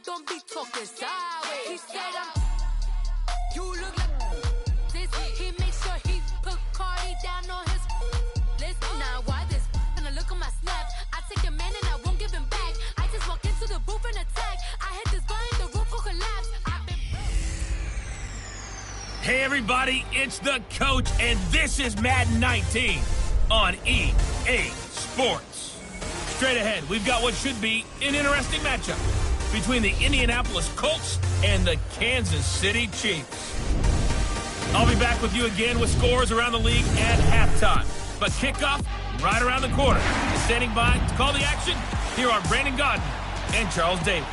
don't be talking sideways. He said you look like this. He made sure he put Cardi down on his list. Now why this? Gonna look at my snap. I take your man and I won't give him back. I just walk into the booth and attack. I hit this button, the roof will collapse. Hey everybody, it's the Coach, and this is Madden 19 on EA Sports. Straight ahead, we've got what should be an interesting matchup between the Indianapolis Colts and the Kansas City Chiefs. I'll be back with you again with scores around the league at halftime. But kickoff right around the corner. Standing by to call the action, here are Brandon Gaudin and Charles Davis.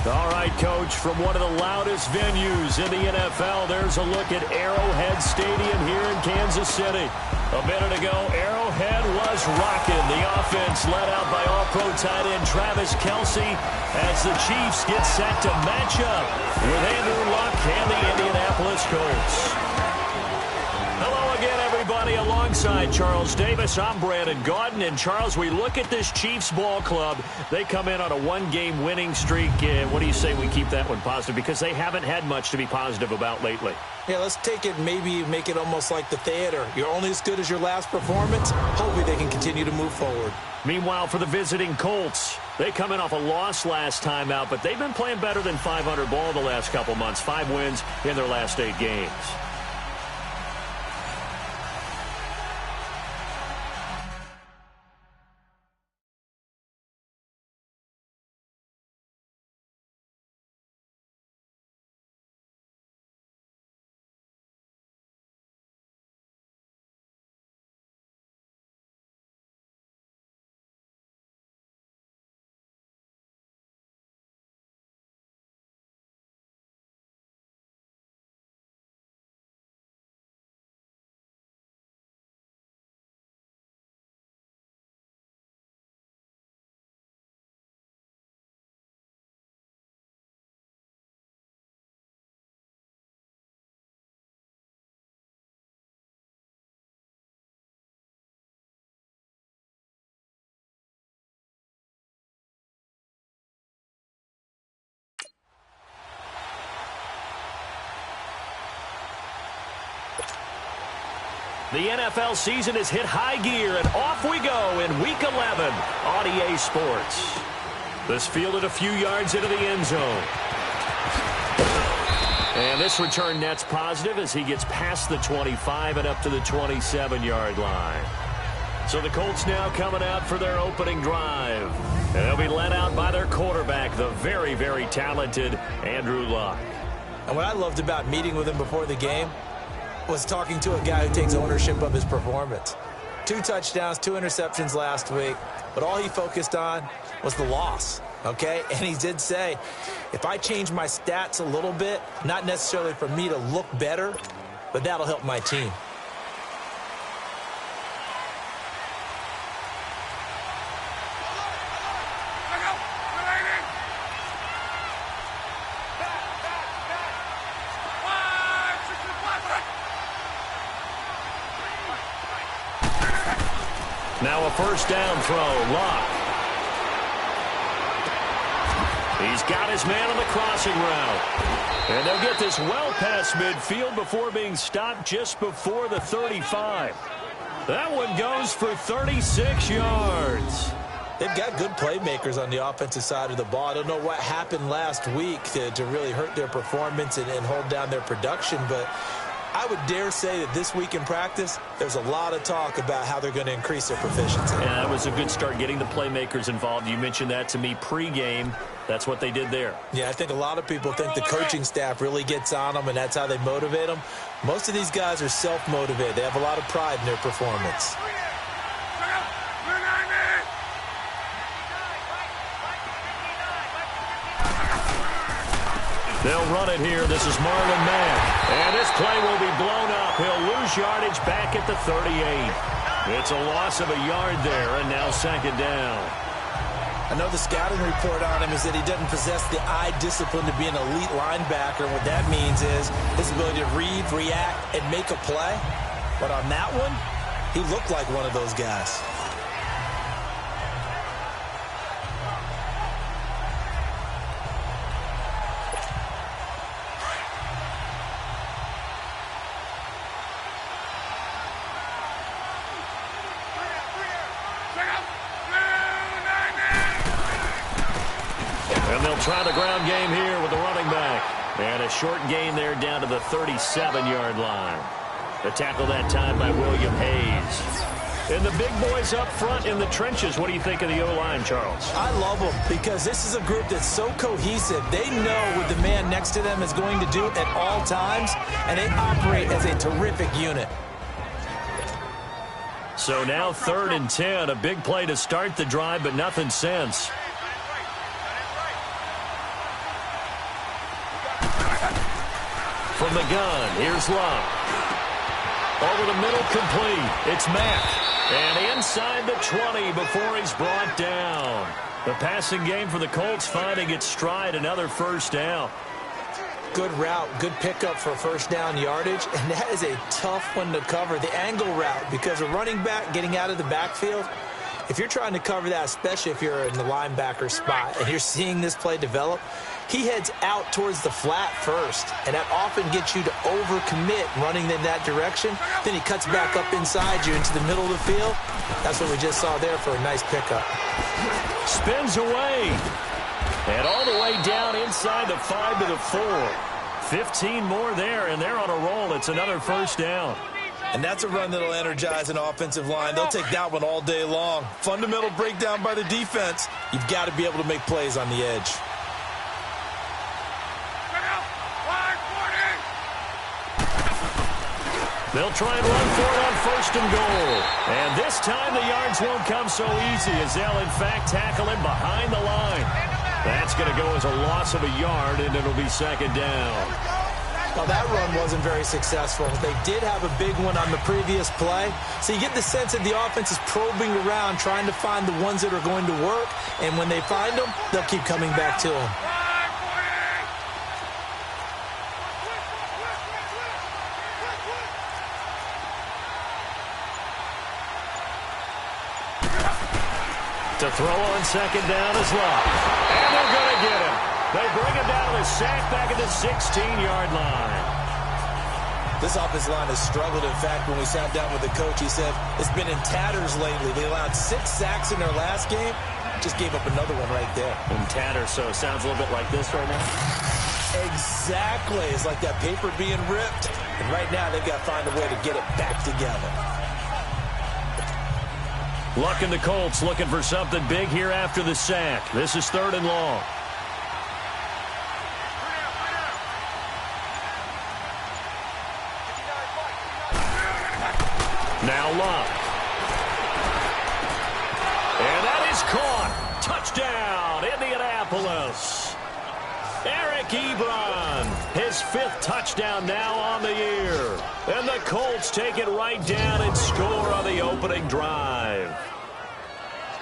All right, Coach, from one of the loudest venues in the NFL, there's a look at Arrowhead Stadium here in Kansas City. A minute ago, Arrowhead was rocking. The offense led out by All-Pro tight end Travis Kelce as the Chiefs get set to match up with Andrew Luck and the Indianapolis Colts. Hello again, everybody. Alongside Charles Davis, I'm Brandon Gaudin. And, Charles, we look at this Chiefs ball club. They come in on a one-game winning streak. What do you say we keep that one positive? Because they haven't had much to be positive about lately. Yeah, let's take it, maybe make it almost like the theater. You're only as good as your last performance. Hopefully they can continue to move forward. Meanwhile, for the visiting Colts, they come in off a loss last time out, but they've been playing better than 500 ball the last couple months. 5 wins in their last 8 games. The NFL season has hit high gear, and off we go in Week 11 on EA Sports. This fielded a few yards into the end zone. And this return net's positive as he gets past the 25 and up to the 27-yard line. So the Colts now coming out for their opening drive. And they'll be led out by their quarterback, the very, very talented Andrew Luck. And what I loved about meeting with him before the game was talking to a guy who takes ownership of his performance. 2 touchdowns, 2 interceptions last week, but all he focused on was the loss, okay? And he did say, if I change my stats a little bit, not necessarily for me to look better, but that'll help my team. Now a first down throw, Luck. He's got his man on the crossing route. And they'll get this well past midfield before being stopped just before the 35. That one goes for 36 yards. They've got good playmakers on the offensive side of the ball. I don't know what happened last week to really hurt their performance and hold down their production, but I would dare say that this week in practice, there's a lot of talk about how they're going to increase their proficiency. Yeah, that was a good start getting the playmakers involved. You mentioned that to me pregame. That's what they did there. Yeah, I think a lot of people think the coaching staff really gets on them, and that's how they motivate them. Most of these guys are self-motivated. They have a lot of pride in their performance. They'll run it here. This is Marlon Mack. And this play will be blown up. He'll lose yardage back at the 38. It's a loss of a yard there, and now second down. I know the scouting report on him is that he doesn't possess the eye discipline to be an elite linebacker. What that means is his ability to read, react, and make a play. But on that one, he looked like one of those guys. They'll try the ground game here with the running back. And a short gain there down to the 37-yard line. The tackle that time by William Hayes. And the big boys up front in the trenches. What do you think of the O-line, Charles? I love them because this is a group that's so cohesive. They know what the man next to them is going to do at all times, and they operate as a terrific unit. So now 3rd and 10. A big play to start the drive, but nothing since. From the gun, here's Love. Over the middle, complete. It's Mack. And inside the 20 before he's brought down. The passing game for the Colts finding its stride, another first down. Good route, good pickup for first down yardage, and that is a tough one to cover, the angle route, because a running back getting out of the backfield, if you're trying to cover that, especially if you're in the linebacker spot and you're seeing this play develop, he heads out towards the flat first, and that often gets you to overcommit running in that direction. Then he cuts back up inside you into the middle of the field. That's what we just saw there for a nice pickup. Spins away. And all the way down inside the 5 to the 4. 15 more there, and they're on a roll. It's another first down. And that's a run that'll energize an offensive line. They'll take that one all day long. Fundamental breakdown by the defense. You've got to be able to make plays on the edge. They'll try and run for it on 1st and goal. And this time the yards won't come so easy as they'll, in fact, tackle him behind the line. That's going to go as a loss of a yard, and it'll be 2nd down. Well, that run wasn't very successful. They did have a big one on the previous play. So you get the sense that the offense is probing around, trying to find the ones that are going to work. And when they find them, they'll keep coming back to them. To throw on 2nd down is Love. And they're going to get him. They bring him down to the sack back at the 16-yard line. This offensive line has struggled. In fact, when we sat down with the coach, he said it's been in tatters lately. They allowed 6 sacks in their last game. Just gave up another one right there. In tatters, so it sounds a little bit like this right now. Exactly. It's like that paper being ripped. And right now, they've got to find a way to get it back together. Luck and the Colts looking for something big here after the sack. This is 3rd and long. Now Love. And that is caught. Touchdown, Indianapolis. Eric Ebron, his 5th touchdown now on the year. And the Colts take it right down and score on the opening drive.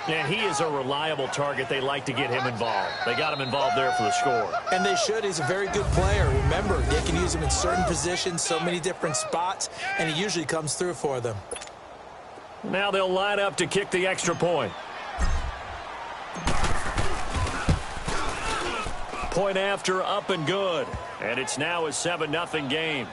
And he is a reliable target. They like to get him involved. They got him involved there for the score. And they should. He's a very good player. Remember, they can use him in certain positions, so many different spots, and he usually comes through for them. Now they'll line up to kick the extra point. Point after, up and good. And it's now a 7-0 game.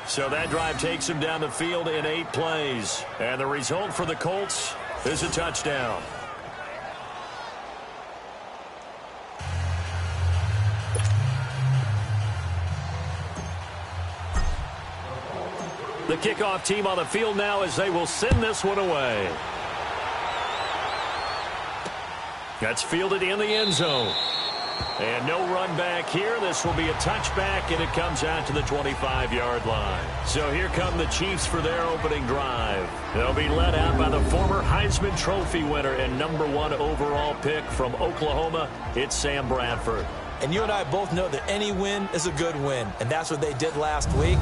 So that drive takes him down the field in 8 plays. And the result for the Colts is a touchdown. The kickoff team on the field now as they will send this one away. That's fielded in the end zone. And no run back here. This will be a touchback, and it comes out to the 25-yard line. So here come the Chiefs for their opening drive. They'll be led out by the former Heisman Trophy winner and #1 overall pick from Oklahoma. It's Sam Bradford. And you and I both know that any win is a good win, and that's what they did last week.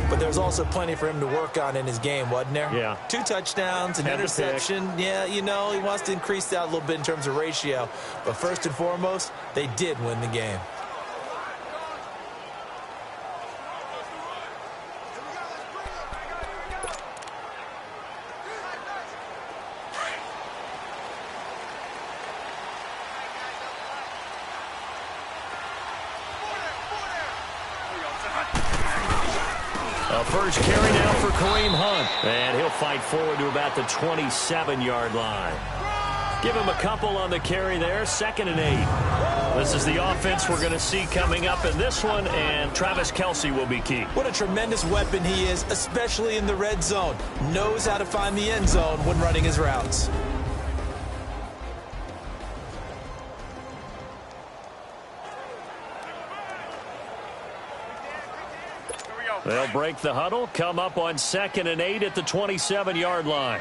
But there's also plenty for him to work on in his game, wasn't there? Yeah. 2 touchdowns, an interception. Yeah, you know, he wants to increase that a little bit in terms of ratio. But first and foremost, they did win the game. A first carry now for Kareem Hunt. And he'll fight forward to about the 27-yard line. Give him a couple on the carry there. 2nd and 8. This is the offense we're going to see coming up in this one, and Travis Kelce will be key. What a tremendous weapon he is, especially in the red zone. Knows how to find the end zone when running his routes. They'll break the huddle, come up on 2nd and 8 at the 27-yard line.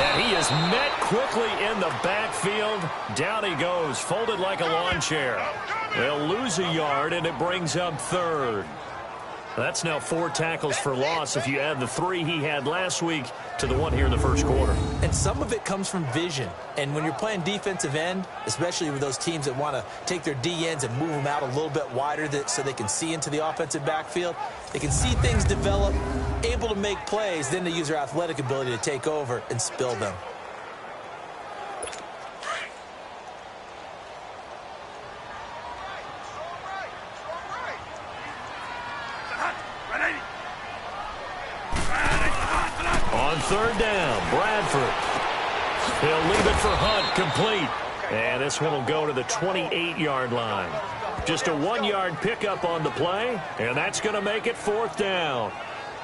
And he is met quickly in the backfield. Down he goes, folded like a lawn chair. They'll lose a yard, and it brings up 3rd. That's now 4 tackles for loss if you add the 3 he had last week to the 1 here in the first quarter. And some of it comes from vision. And when you're playing defensive end, especially with those teams that want to take their D-ends and move them out a little bit wider so they can see into the offensive backfield, they can see things develop, able to make plays, then they use their athletic ability to take over and spill them. On 3rd down, Bradford. He'll leave it for Hunt, complete. And this one will go to the 28-yard line. Just a 1-yard pickup on the play, and that's going to make it 4th down.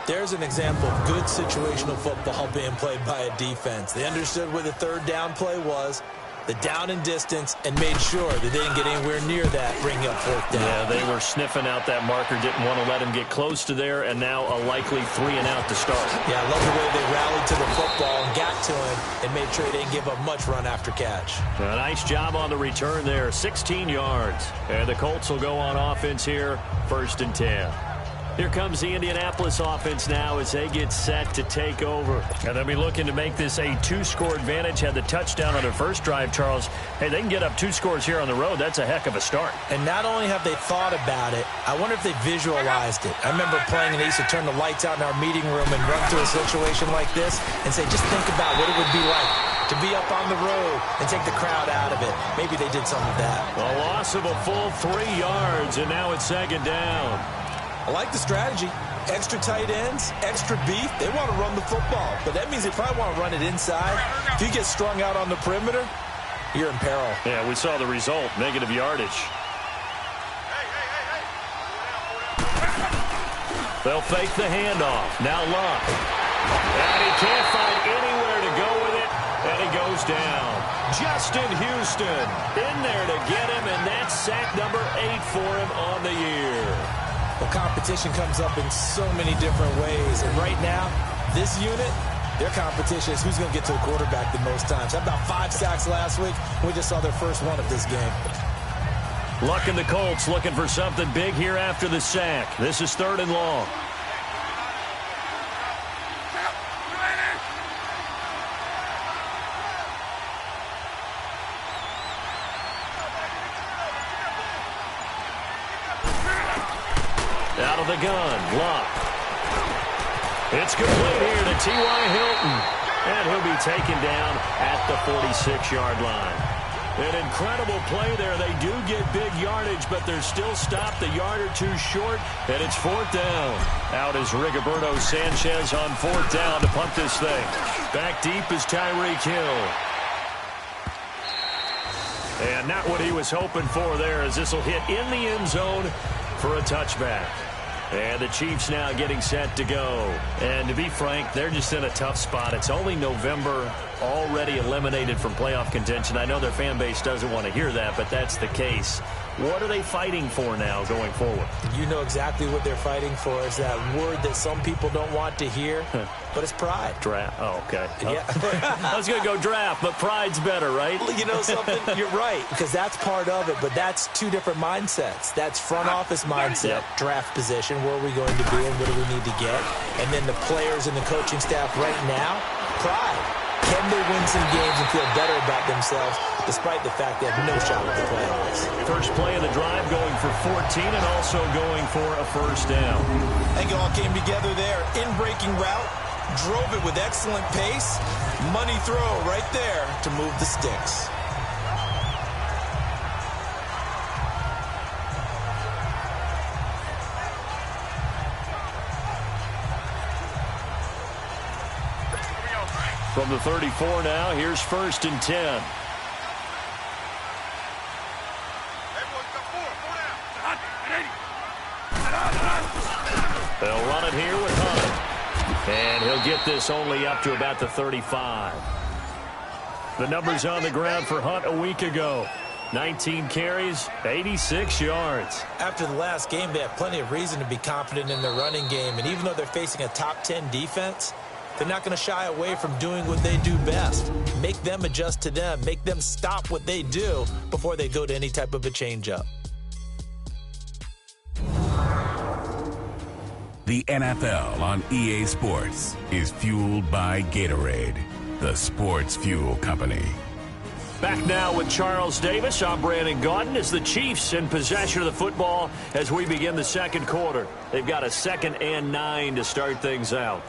There's an example of good situational football being played by a defense. They understood where the 3rd down play was, the down and distance, and made sure that they didn't get anywhere near that, bringing up 4th down. Yeah, they were sniffing out that marker, didn't want to let him get close to there, and now a likely 3 and out to start. Yeah, I love the way they rallied to the football and got to him and made sure they didn't give up much run after catch. A nice job on the return there, 16 yards. And the Colts will go on offense here, 1st and 10. Here comes the Indianapolis offense now as they get set to take over. And they'll be looking to make this a 2-score advantage. Had the touchdown on their first drive, Charles. Hey, they can get up 2 scores here on the road. That's a heck of a start. And not only have they thought about it, I wonder if they visualized it. I remember playing and they used to turn the lights out in our meeting room and run through a situation like this and say, just think about what it would be like to be up on the road and take the crowd out of it. Maybe they did some of that. A loss of a full 3 yards, and now it's 2nd down. I like the strategy. Extra tight ends, extra beef. They want to run the football, but that means they probably want to run it inside. If you get strung out on the perimeter, you're in peril. Yeah, we saw the result, negative yardage. They'll fake the handoff. Now Luck. And he can't find anywhere to go with it, and he goes down. Justin Houston in there to get him, and that's sack number 8 for him on the year. Well, competition comes up in so many different ways. And right now, this unit, their competition is who's going to get to the quarterback the most times. Had about 5 sacks last week. We just saw their first one of this game. Luck and the Colts looking for something big here after the sack. This is 3rd and long. Out of the gun, Luck. It's complete here to T.Y. Hilton. And he'll be taken down at the 46-yard line. An incredible play there. They do get big yardage, but they're still stopped a yard or 2 short, and it's 4th down. Out is Rigoberto Sanchez on 4th down to punt this thing. Back deep is Tyreek Hill. And not what he was hoping for there, as this will hit in the end zone for a touchback. And the Chiefs now getting set to go. And to be frank, they're just in a tough spot. It's only November, already eliminated from playoff contention. I know their fan base doesn't want to hear that, but that's the case. What are they fighting for now going forward? You know exactly what they're fighting for. Is that word that some people don't want to hear, but it's pride. Draft. Oh, okay. Yeah. I was going to go draft, but pride's better, right? Well, you know something? You're right, because that's part of it, but that's 2 different mindsets. That's front office mindset, draft position, where are we going to be and what do we need to get? And then the players and the coaching staff right now, pride. Can they win some games and feel better about themselves despite the fact they have no shot at the playoffs? First play of the drive going for 14 and also going for a 1st down. I think it all came together there. In-breaking route, drove it with excellent pace. Money throw right there to move the sticks. From the 34 now, here's 1st and 10. They'll run it here with Hunt. And he'll get this only up to about the 35. The numbers on the ground for Hunt a week ago. 19 carries, 86 yards. After the last game, they have plenty of reason to be confident in their running game. And even though they're facing a top 10 defense, they're not going to shy away from doing what they do best. Make them adjust to them. Make them stop what they do before they go to any type of a change-up. The NFL on EA Sports is fueled by Gatorade, the sports fuel company. Back now with Charles Davis. I'm Brandon Gaudin as the Chiefs in possession of the football as we begin the second quarter. They've got a 2nd and 9 to start things out.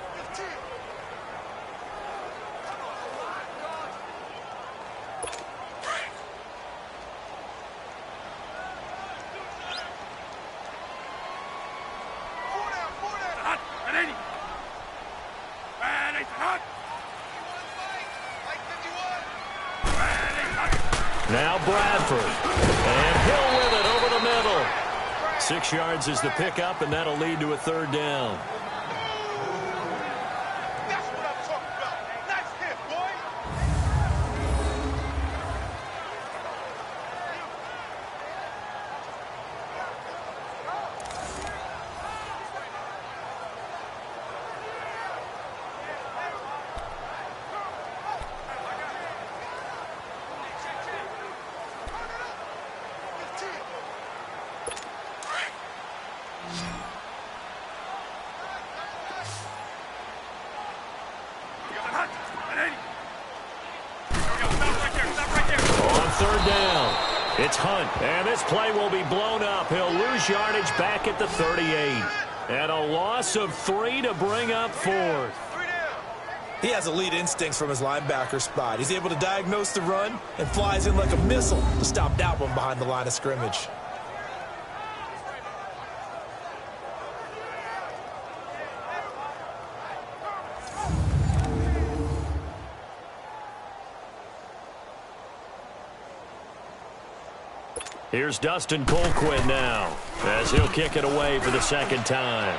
Now Bradford, and Hill with it over the middle. 6 yards is the pickup, and that'll lead to a 3rd down. That's what I'm talking about. Nice hit, boy. It's Hunt, and this play will be blown up. He'll lose yardage back at the 38. And a loss of 3 to bring up 4th. He has elite instincts from his linebacker spot. He's able to diagnose the run and flies in like a missile to stop that one behind the line of scrimmage. Here's Dustin Colquitt now as he'll kick it away for the 2nd time.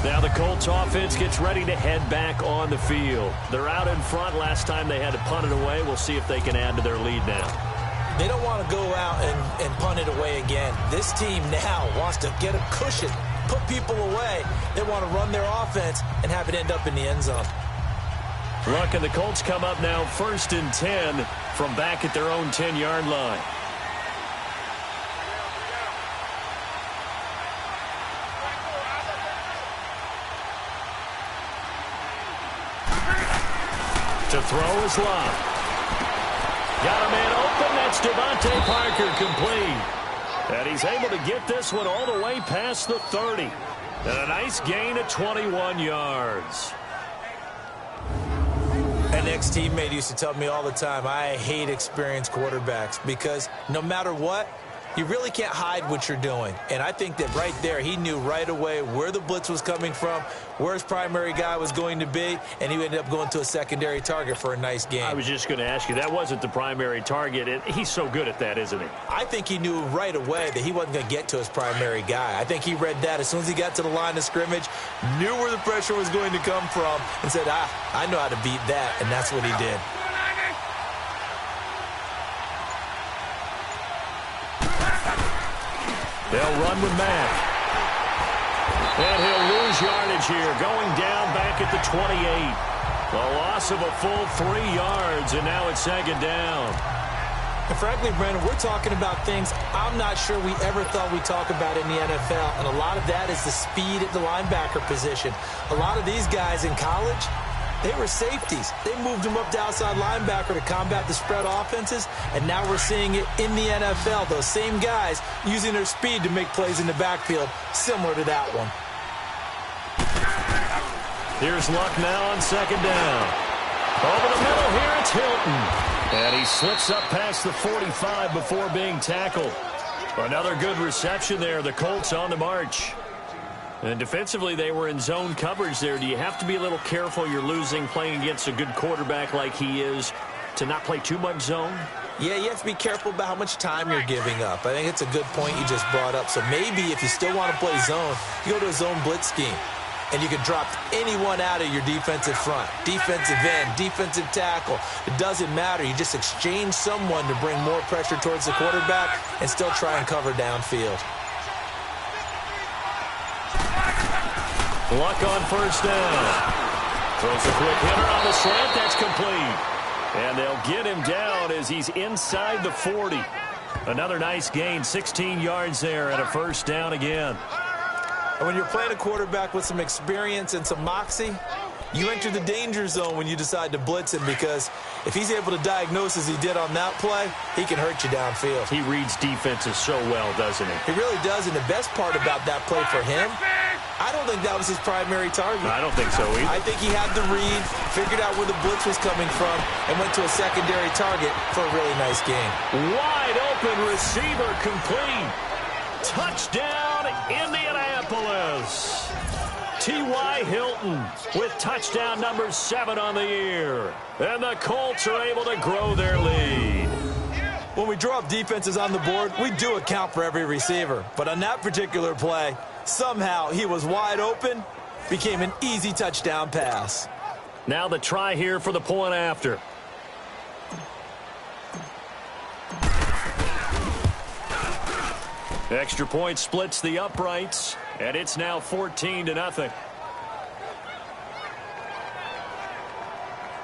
Now the Colts offense gets ready to head back on the field. They're out in front. Last time they had to punt it away. We'll see if they can add to their lead now. They don't want to go out and punt it away again. This team now wants to get a cushion, put people away. They want to run their offense and have it end up in the end zone. Look, and the Colts come up now 1st and 10 from back at their own 10-yard line. To throw is Love. Got a man open. That's Devontae Parker complete. And he's able to get this one all the way past the 30. And a nice gain of 21 yards. An ex-teammate used to tell me all the time, I hate experienced quarterbacks because no matter what, you really can't hide what you're doing. And I think that right there, he knew right away where the blitz was coming from, where his primary guy was going to be, and he ended up going to a secondary target for a nice game. I was just going to ask you, that wasn't the primary target. And he's so good at that, isn't he? I think he knew right away that he wasn't going to get to his primary guy. I think he read that as soon as he got to the line of scrimmage, knew where the pressure was going to come from, and said, I know how to beat that, and that's what he did. They'll run with Mack. And he'll lose yardage here, going down back at the 28. A loss of a full 3 yards, and now it's 2nd down. And frankly, Brandon, we're talking about things I'm not sure we ever thought we'd talk about in the NFL, and a lot of that is the speed at the linebacker position. A lot of these guys in college, they were safeties. They moved them up to outside linebacker to combat the spread offenses, and now we're seeing it in the NFL. Those same guys using their speed to make plays in the backfield, similar to that one. Here's Luck now on 2nd down. Over the middle here, it's Hilton. And he slips up past the 45 before being tackled. Another good reception there. The Colts on the march. And defensively, they were in zone coverage there. Do you have to be a little careful? You're losing playing against a good quarterback like he is to not play too much zone? Yeah, you have to be careful about how much time you're giving up. I think it's a good point you just brought up. So maybe if you still want to play zone, you go to a zone blitz scheme. And you can drop anyone out of your defensive front. Defensive end, defensive tackle. It doesn't matter. You just exchange someone to bring more pressure towards the quarterback and still try and cover downfield. Luck on first down. Throws a quick hitter on the slant. That's complete. And they'll get him down as he's inside the 40. Another nice gain, 16 yards there and a first down again. And when you're playing a quarterback with some experience and some moxie, you enter the danger zone when you decide to blitz him, because if he's able to diagnose as he did on that play, he can hurt you downfield. He reads defenses so well, doesn't he? He really does, and the best part about that play for him, I don't think that was his primary target. I don't think so either. I think he had the read, figured out where the blitz was coming from, and went to a secondary target for a really nice game. Wide open receiver complete. Touchdown, Indianapolis. T.Y. Hilton with touchdown number 7 on the year. And the Colts are able to grow their lead. When we draw up defenses on the board, we do account for every receiver. But on that particular play, somehow he was wide open, became an easy touchdown pass. Now the try here for the point after. Extra point splits the uprights, and it's now 14-0.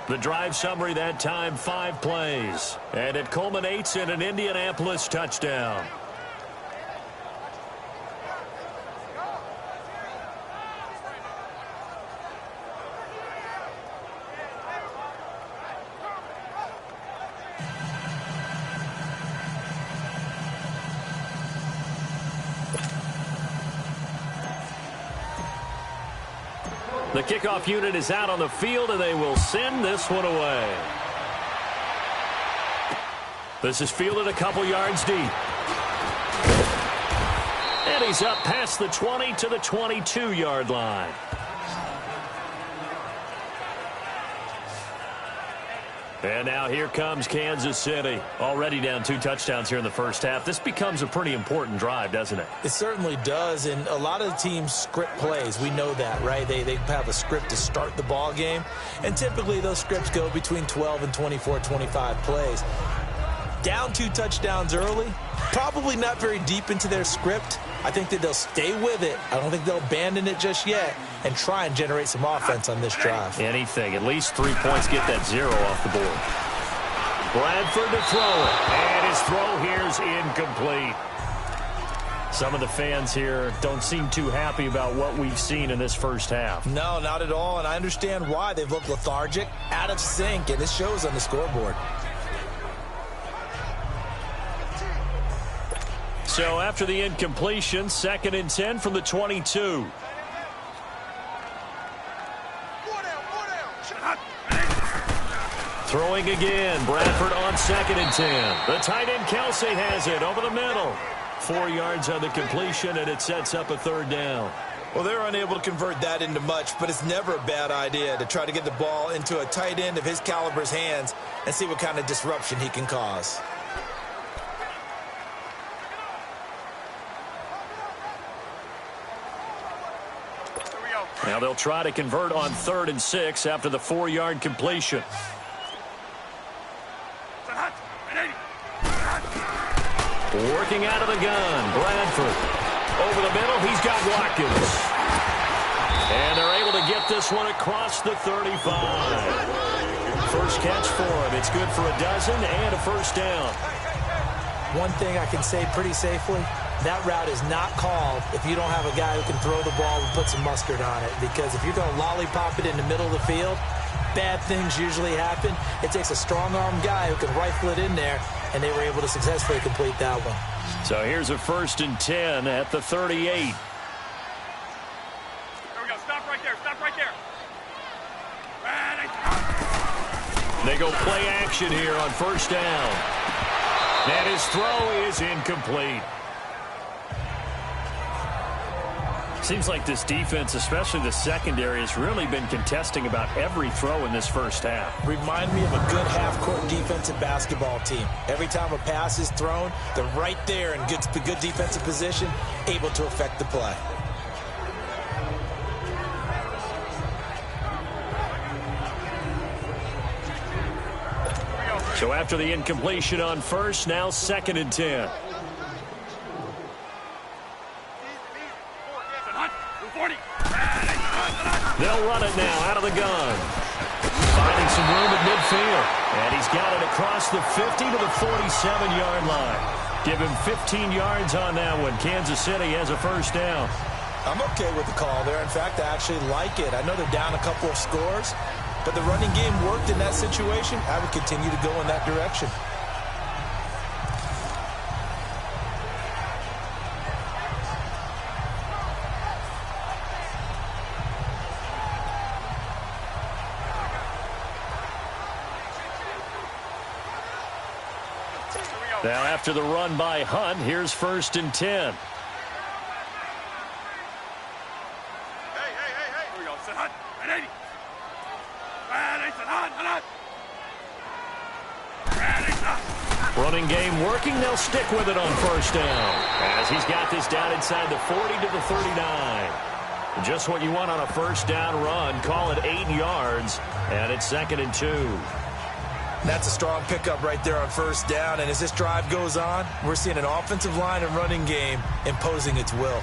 The drive summary that time, 5 plays, and it culminates in an Indianapolis touchdown. The kickoff unit is out on the field, and they will send this one away. This is fielded a couple yards deep. And he's up past the 20 to the 22-yard line. And now here comes Kansas City. Already down 2 touchdowns here in the first half. This becomes a pretty important drive, doesn't it? It certainly does, and a lot of the teams script plays. We know that, right? They have a script to start the ball game, and typically those scripts go between 12 and 24, 25 plays. Down 2 touchdowns early, probably not very deep into their script. I think that they'll stay with it. I don't think they'll abandon it just yet and try and generate some offense on this drive. Anything. At least 3 points, get that 0 off the board. Bradford to throw it. And his throw here is incomplete. Some of the fans here don't seem too happy about what we've seen in this first half. No, not at all, and I understand why. They've looked lethargic, out of sync, and it shows on the scoreboard. So after the incompletion, 2nd and 10 from the 22. Throwing again. Bradford on 2nd and 10. The tight end Kelsey has it over the middle. 4 yards on the completion, and it sets up a 3rd down. Well, they're unable to convert that into much, but it's never a bad idea to try to get the ball into a tight end of his caliber's hands and see what kind of disruption he can cause. Now they'll try to convert on 3rd and 6 after the 4-yard completion. Working out of the gun, Bradford. Over the middle, he's got Watkins. And they're able to get this one across the 35. First catch for him. It's good for a dozen and a first down. One thing I can say pretty safely, that route is not called if you don't have a guy who can throw the ball and put some mustard on it. Because if you're going to lollipop it in the middle of the field, bad things usually happen. It takes a strong-arm guy who can rifle it in there, and they were able to successfully complete that one. So here's a 1st and 10 at the 38. There we go. Stop right there. Stop right there. They go play action here on first down. And his throw is incomplete. Seems like this defense, especially the secondary, has really been contesting about every throw in this first half. Remind me of a good half-court defensive basketball team. Every time a pass is thrown, they're right there in good defensive position, able to affect the play. So after the incompletion on first, now 2nd and 10. They'll run it now out of the gun. Finding some room at midfield. And he's got it across the 50 to the 47-yard line. Give him 15 yards on that one. Kansas City has a first down. I'm okay with the call there. In fact, I actually like it. I know they're down a couple of scores, but the running game worked in that situation. I would continue to go in that direction. Now after the run by Hunt, here's 1st and 10. Hey. Here we go. Sit Hunt. At 80. Running game working. They'll stick with it on first down. As he's got this down inside the 40 to the 39. Just what you want on a first down run. Call it 8 yards. And it's 2nd and 2. That's a strong pickup right there on first down. And as this drive goes on, we're seeing an offensive line and running game imposing its will.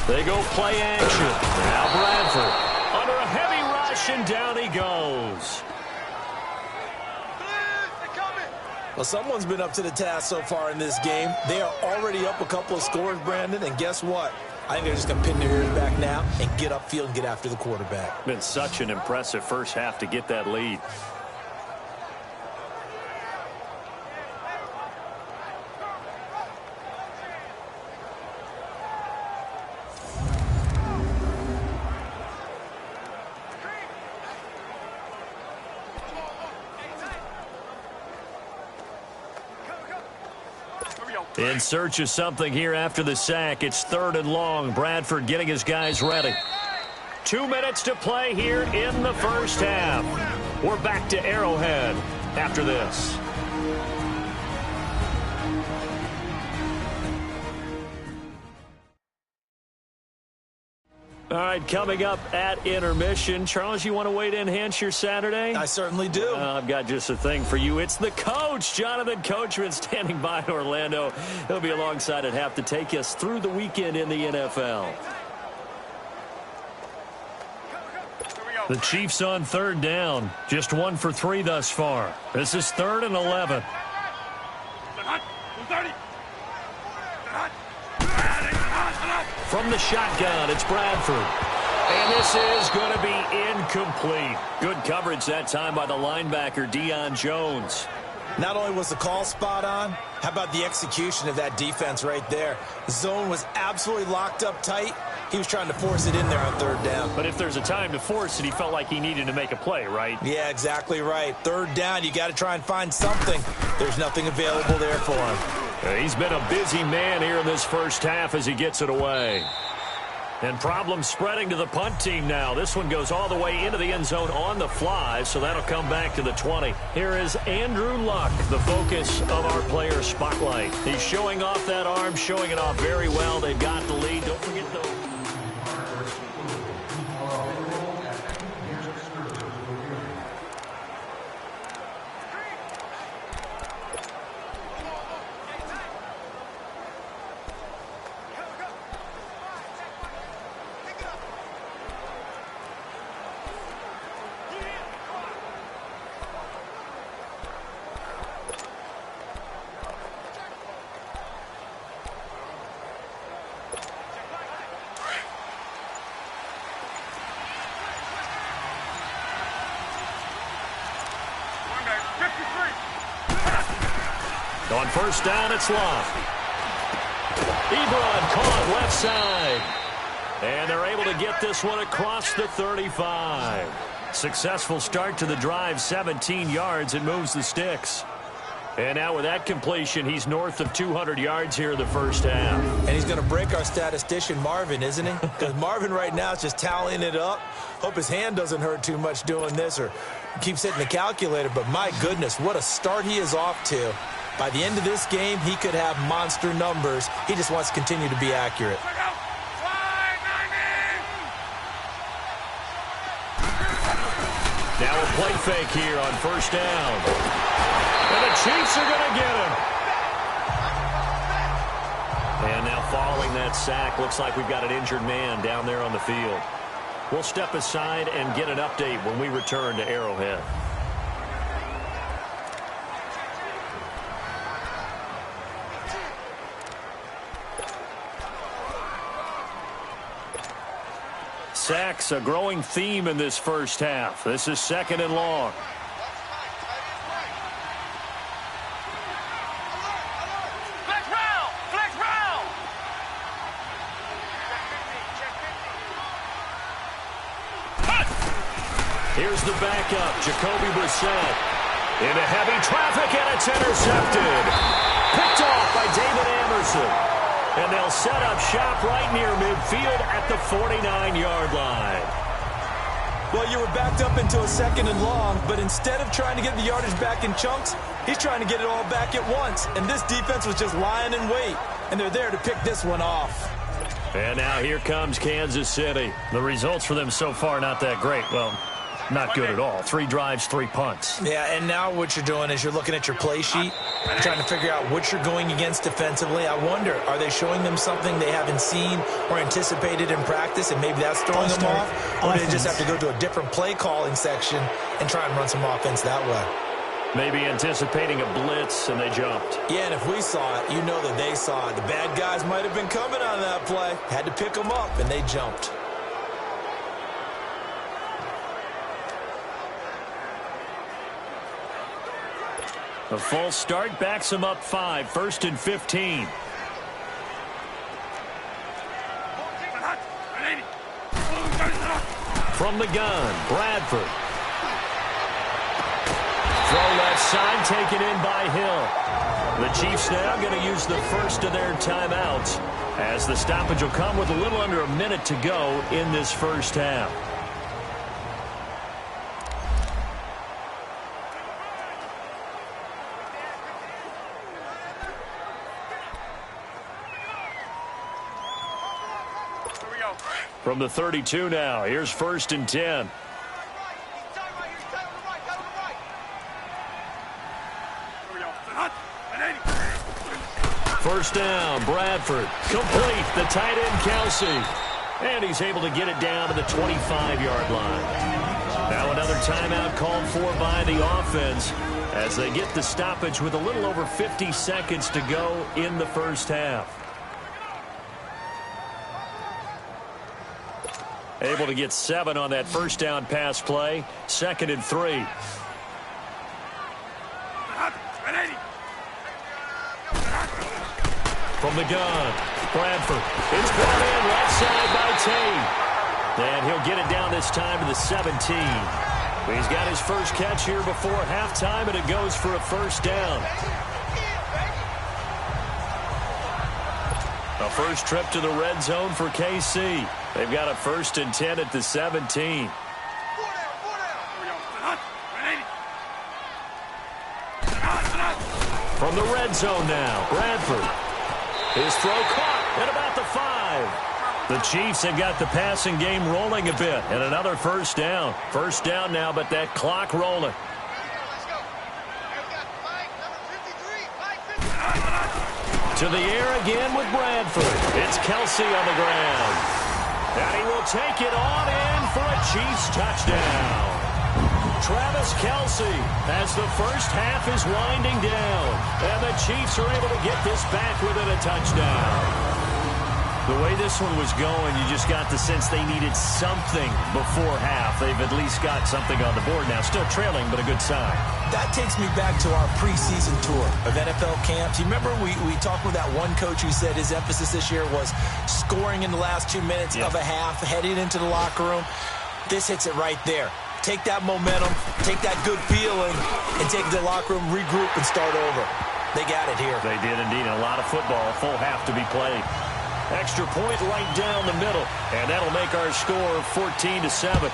They go play action. Now Bradford under a heavy rush, and down he goes. Well, someone's been up to the task so far in this game. They are already up a couple of scores, Brandon, and guess what? I think they're just going to pin their ears back now and get upfield and get after the quarterback. Been such an impressive first half to get that lead. In search of something here after the sack. It's 3rd and long. Bradford getting his guys ready. 2 minutes to play here in the first half. We're back to Arrowhead after this. All right, coming up at intermission. Charles, you want to wait to enhance your Saturday? I certainly do. I've got just a thing for you. It's the coach, Jonathan Coachman, standing by in Orlando. He'll be alongside at half to take us through the weekend in the NFL. The Chiefs on 3rd down. Just 1 for 3 thus far. This is 3rd and 11. From the shotgun, it's Bradford. And this is going to be incomplete. Good coverage that time by the linebacker, Deion Jones. Not only was the call spot on, how about the execution of that defense right there? The zone was absolutely locked up tight. He was trying to force it in there on 3rd down. But if there's a time to force it, he felt like he needed to make a play, right? Yeah, exactly right. 3rd down, you got to try and find something. There's nothing available there for him. He's been a busy man here in this first half as he gets it away. And problems spreading to the punt team now. This one goes all the way into the end zone on the fly, so that'll come back to the 20. Here is Andrew Luck, the focus of our player spotlight. He's showing off that arm, showing it off very well. They've got the lead. Don't forget though. On first down, it's Love. Ebron caught left side. And they're able to get this one across the 35. Successful start to the drive, 17 yards. It moves the sticks. And now with that completion, he's north of 200 yards here in the first half. And he's going to break our statistician, Marvin, isn't he? Because Marvin right now is just tallying it up. Hope his hand doesn't hurt too much doing this or keeps hitting the calculator. But my goodness, what a start he is off to. By the end of this game, he could have monster numbers. He just wants to continue to be accurate. Now a play fake here on first down. And the Chiefs are going to get him. And now following that sack, looks like we've got an injured man down there on the field. We'll step aside and get an update when we return to Arrowhead. Sacks, a growing theme in this first half. This is second and long. Here's the backup, Jacoby Brissett. Into heavy traffic, and it's intercepted. Picked off by David Anderson. And they'll set up shop right near midfield at the 49-yard line. Well, you were backed up into a second and long, but instead of trying to get the yardage back in chunks, he's trying to get it all back at once. And this defense was just lying in wait, and they're there to pick this one off. And now here comes Kansas City. The results for them so far not that great. Well, not good at all. 3 drives, 3 punts. Yeah, and now what you're doing is you're looking at your play sheet, trying to figure out what you're going against defensively. I wonder, are they showing them something they haven't seen or anticipated in practice, and maybe that's throwing them off? Or do they just have to go to a different play calling section and try and run some offense that way? Maybe anticipating a blitz, and they jumped. Yeah, and if we saw it, you know that they saw it. The bad guys might have been coming on that play. Had to pick them up, and they jumped. A false start backs him up 5, 1st and 15. From the gun, Bradford. Throw left side, taken in by Hill. The Chiefs now going to use the first of their timeouts, as the stoppage will come with a little under a minute to go in this first half. From the 32 now, here's 1st and 10. First down, Bradford. Complete, the tight end, Kelsey. And he's able to get it down to the 25-yard line. Now another timeout called for by the offense as they get the stoppage with a little over 50 seconds to go in the first half. Able to get 7 on that first down pass play. 2nd and 3. From the gun, Bradford. It's brought in left side by Tate. And he'll get it down this time to the 17. He's got his first catch here before halftime, and it goes for a first down. A first trip to the red zone for KC. They've got a 1st and 10 at the 17. From the red zone now, Bradford. His throw caught at about the 5. The Chiefs have got the passing game rolling a bit, and another first down. First down now, but that clock rolling. To the air again with Bradford. It's Kelsey on the ground. And he will take it on in for a Chiefs touchdown. Travis Kelsey as the first half is winding down. And the Chiefs are able to get this back within a touchdown. The way this one was going, you just got the sense they needed something before half. They've at least got something on the board now. Still trailing, but a good sign. That takes me back to our preseason tour of NFL camps. You remember we talked with that one coach who said his emphasis this year was scoring in the last 2 minutes of a half, heading into the locker room. This hits it right there. Take that momentum, take that good feeling, and take the locker room, regroup, and start over. They got it here. They did indeed. A lot of football, a full half to be played. Extra point right down the middle, and that'll make our score 14-7.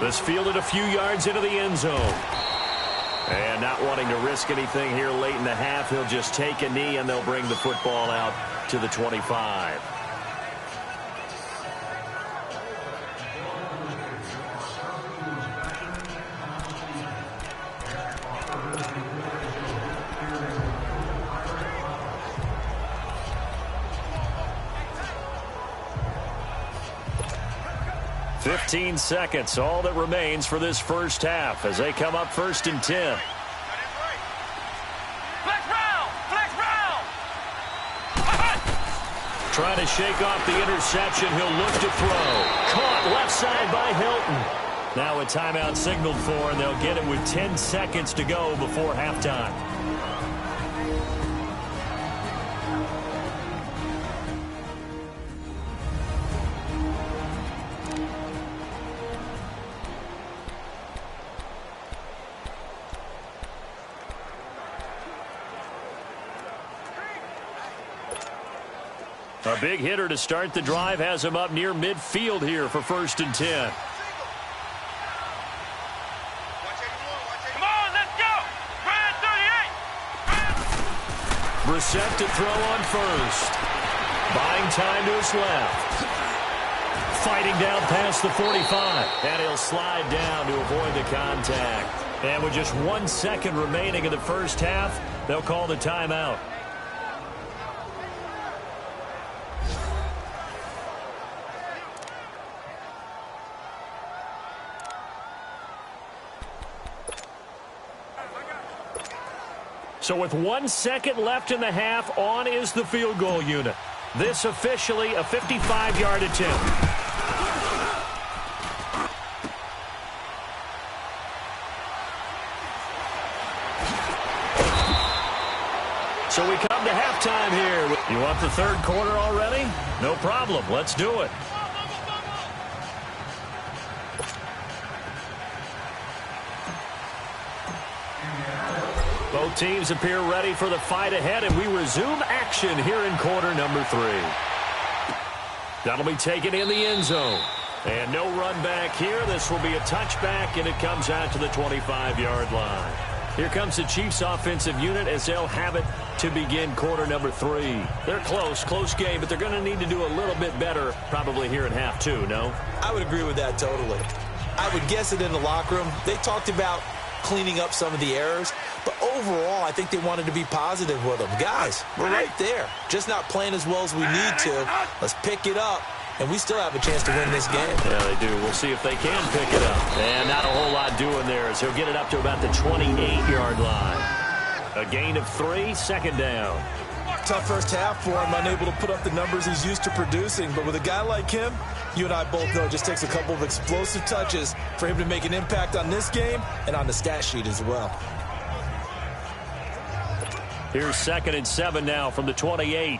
This fielded a few yards into the end zone. And not wanting to risk anything here late in the half, he'll just take a knee, and they'll bring the football out to the 25. $15 seconds, all that remains for this first half as they come up 1st and 10. Trying to shake off the interception. He'll look to throw. Caught left side by Hilton. Now a timeout signaled for, and they'll get it with 10 seconds to go before halftime. A big hitter to start the drive has him up near midfield here for 1st and 10. Come on, let's go! Brand 38! Brissett to throw on first. Buying time to his left. Fighting down past the 45. And he'll slide down to avoid the contact. And with just 1 second remaining in the first half, they'll call the timeout. So with 1 second left in the half, on is the field goal unit. This officially a 55-yard attempt. So we come to halftime here. You want the third quarter already? No problem. Let's do it. Both teams appear ready for the fight ahead, and we resume action here in quarter number 3. That'll be taken in the end zone. And no run back here. This will be a touchback, and it comes out to the 25-yard line. Here comes the Chiefs offensive unit as they'll have it to begin quarter number 3. They're close game, but they're going to need to do a little bit better probably here in half 2, no? I would agree with that totally. I would guess it in the locker room. They talked about cleaning up some of the errors, but overall, I think they wanted to be positive with them. Guys, we're right there. Just not playing as well as we need to. Let's pick it up, and we still have a chance to win this game. Yeah, they do. We'll see if they can pick it up. And not a whole lot doing there as he'll get it up to about the 28-yard line. A gain of 3, second down. Tough first half for him, unable to put up the numbers he's used to producing. But with a guy like him, you and I both know it just takes a couple of explosive touches for him to make an impact on this game and on the stat sheet as well. Here's 2nd and 7 now from the 28.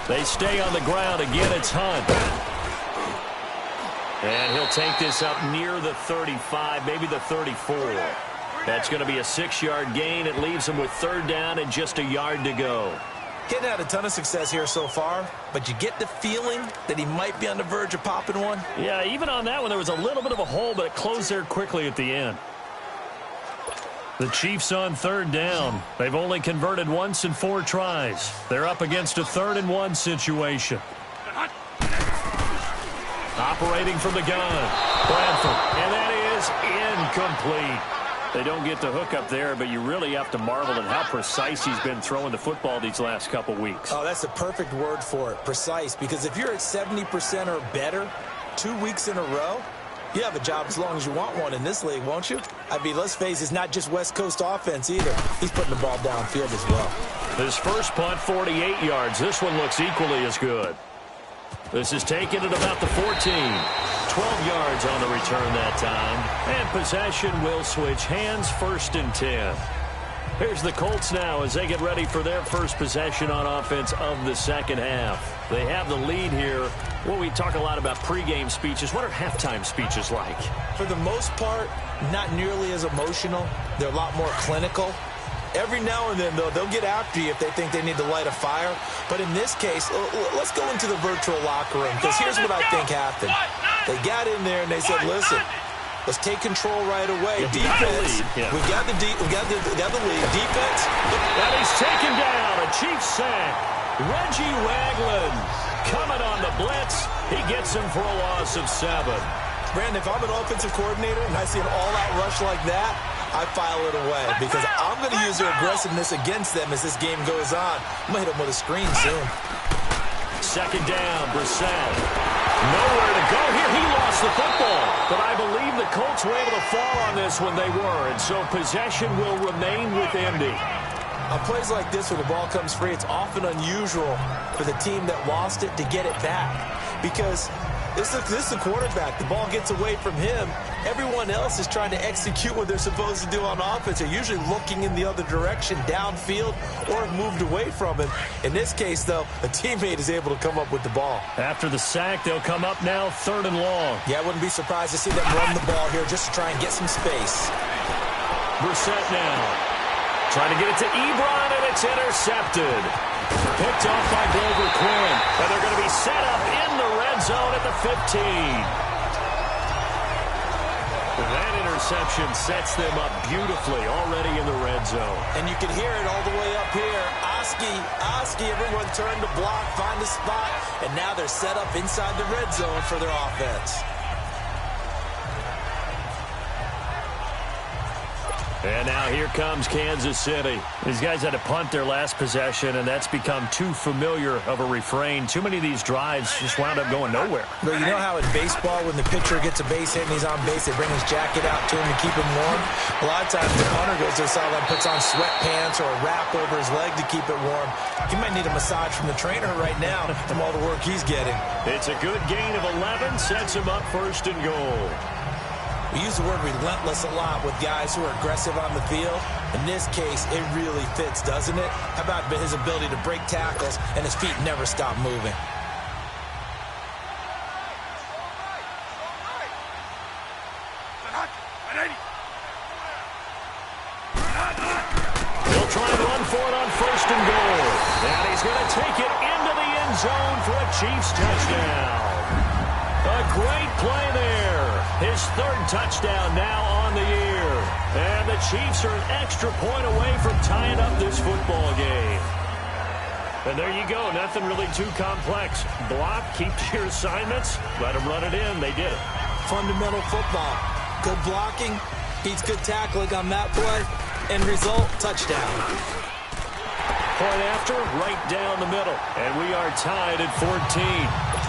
They stay on the ground. Again, it's Hunt. And he'll take this up near the 35, maybe the 34. That's going to be a 6-yard gain. It leaves him with 3rd down and just a yard to go. Getting had a ton of success here so far, but you get the feeling that he might be on the verge of popping one. Yeah, even on that one, there was a little bit of a hole, but it closed there quickly at the end. The Chiefs on 3rd down. They've only converted once in 4 tries. They're up against a 3rd and 1 situation. Operating from the gun. Bradford. And that is incomplete. They don't get the hook up there, but you really have to marvel at how precise he's been throwing the football these last couple weeks. Oh, that's the perfect word for it, precise, because if you're at 70% or better 2 weeks in a row, You have a job as long as you want one in this league, won't you? I mean, let's face it, it's not just West Coast offense either. He's putting the ball downfield as well. His first punt, 48 yards. This one looks equally as good. This is taken at about the 14. 12 yards on the return that time. And possession will switch hands, 1st and 10. Here's the Colts now as they get ready for their first possession on offense of the second half. They have the lead here. Well, we talk a lot about pregame speeches. What are halftime speeches like? For the most part, not nearly as emotional. They're a lot more clinical. Every now and then, though, they'll get after you if they think they need to light a fire. But in this case, let's go into the virtual locker room, because here's what I think happened. They got in there and they said, listen, let's take control right away. Defense, we got the lead. Defense. And he's taken down. A Chiefs sack. Reggie Ragland coming on the blitz. He gets him for a loss of 7. Brandon, if I'm an offensive coordinator and I see an all-out rush like that, I file it away because I'm going to use their aggressiveness against them as this game goes on. I'm going to hit them with a screen soon. 2nd down, Brissett. Nowhere to go here. He lost the football. But I believe the Colts were able to fall on this when they were. And so possession will remain with Indy. On plays like this where the ball comes free, it's often unusual for the team that lost it to get it back. Because this is the quarterback. The ball gets away from him. Everyone else is trying to execute what they're supposed to do on offense. They're usually looking in the other direction, downfield, or moved away from him. In this case, though, a teammate is able to come up with the ball. After the sack, they'll come up now 3rd and long. Yeah, I wouldn't be surprised to see them run the ball here just to try and get some space. Brissett now. Trying to get it to Ebron, and it's intercepted. Picked off by Grover Quinn. And they're going to be set up in the red zone at the 15. That interception sets them up beautifully already in the red zone. And you can hear it all the way up here. Oski, everyone turned to block, find a spot, and now they're set up inside the red zone for their offense. And now here comes Kansas City. These guys had to punt their last possession, and that's become too familiar of a refrain. Too many of these drives just wound up going nowhere. But you know how in baseball, when the pitcher gets a base hit and he's on base, they bring his jacket out to him to keep him warm? A lot of times the punter goes to the sideline, puts on sweatpants or a wrap over his leg to keep it warm. He might need a massage from the trainer right now from all the work he's getting. It's a good gain of 11, sets him up 1st and goal. We use the word relentless a lot with guys who are aggressive on the field. In this case, it really fits, doesn't it? How about his ability to break tackles and his feet never stop moving? He'll try and run for it on 1st and goal. And he's going to take it into the end zone for a Chiefs touchdown. A great play there. His 3rd touchdown now on the year. And the Chiefs are an extra point away from tying up this football game. And there you go. Nothing really too complex. Block, keep to your assignments, let them run it in. They did it. Fundamental football. Good blocking, beats good tackling on that play. End result, touchdown. Point after, right down the middle. And we are tied at 14.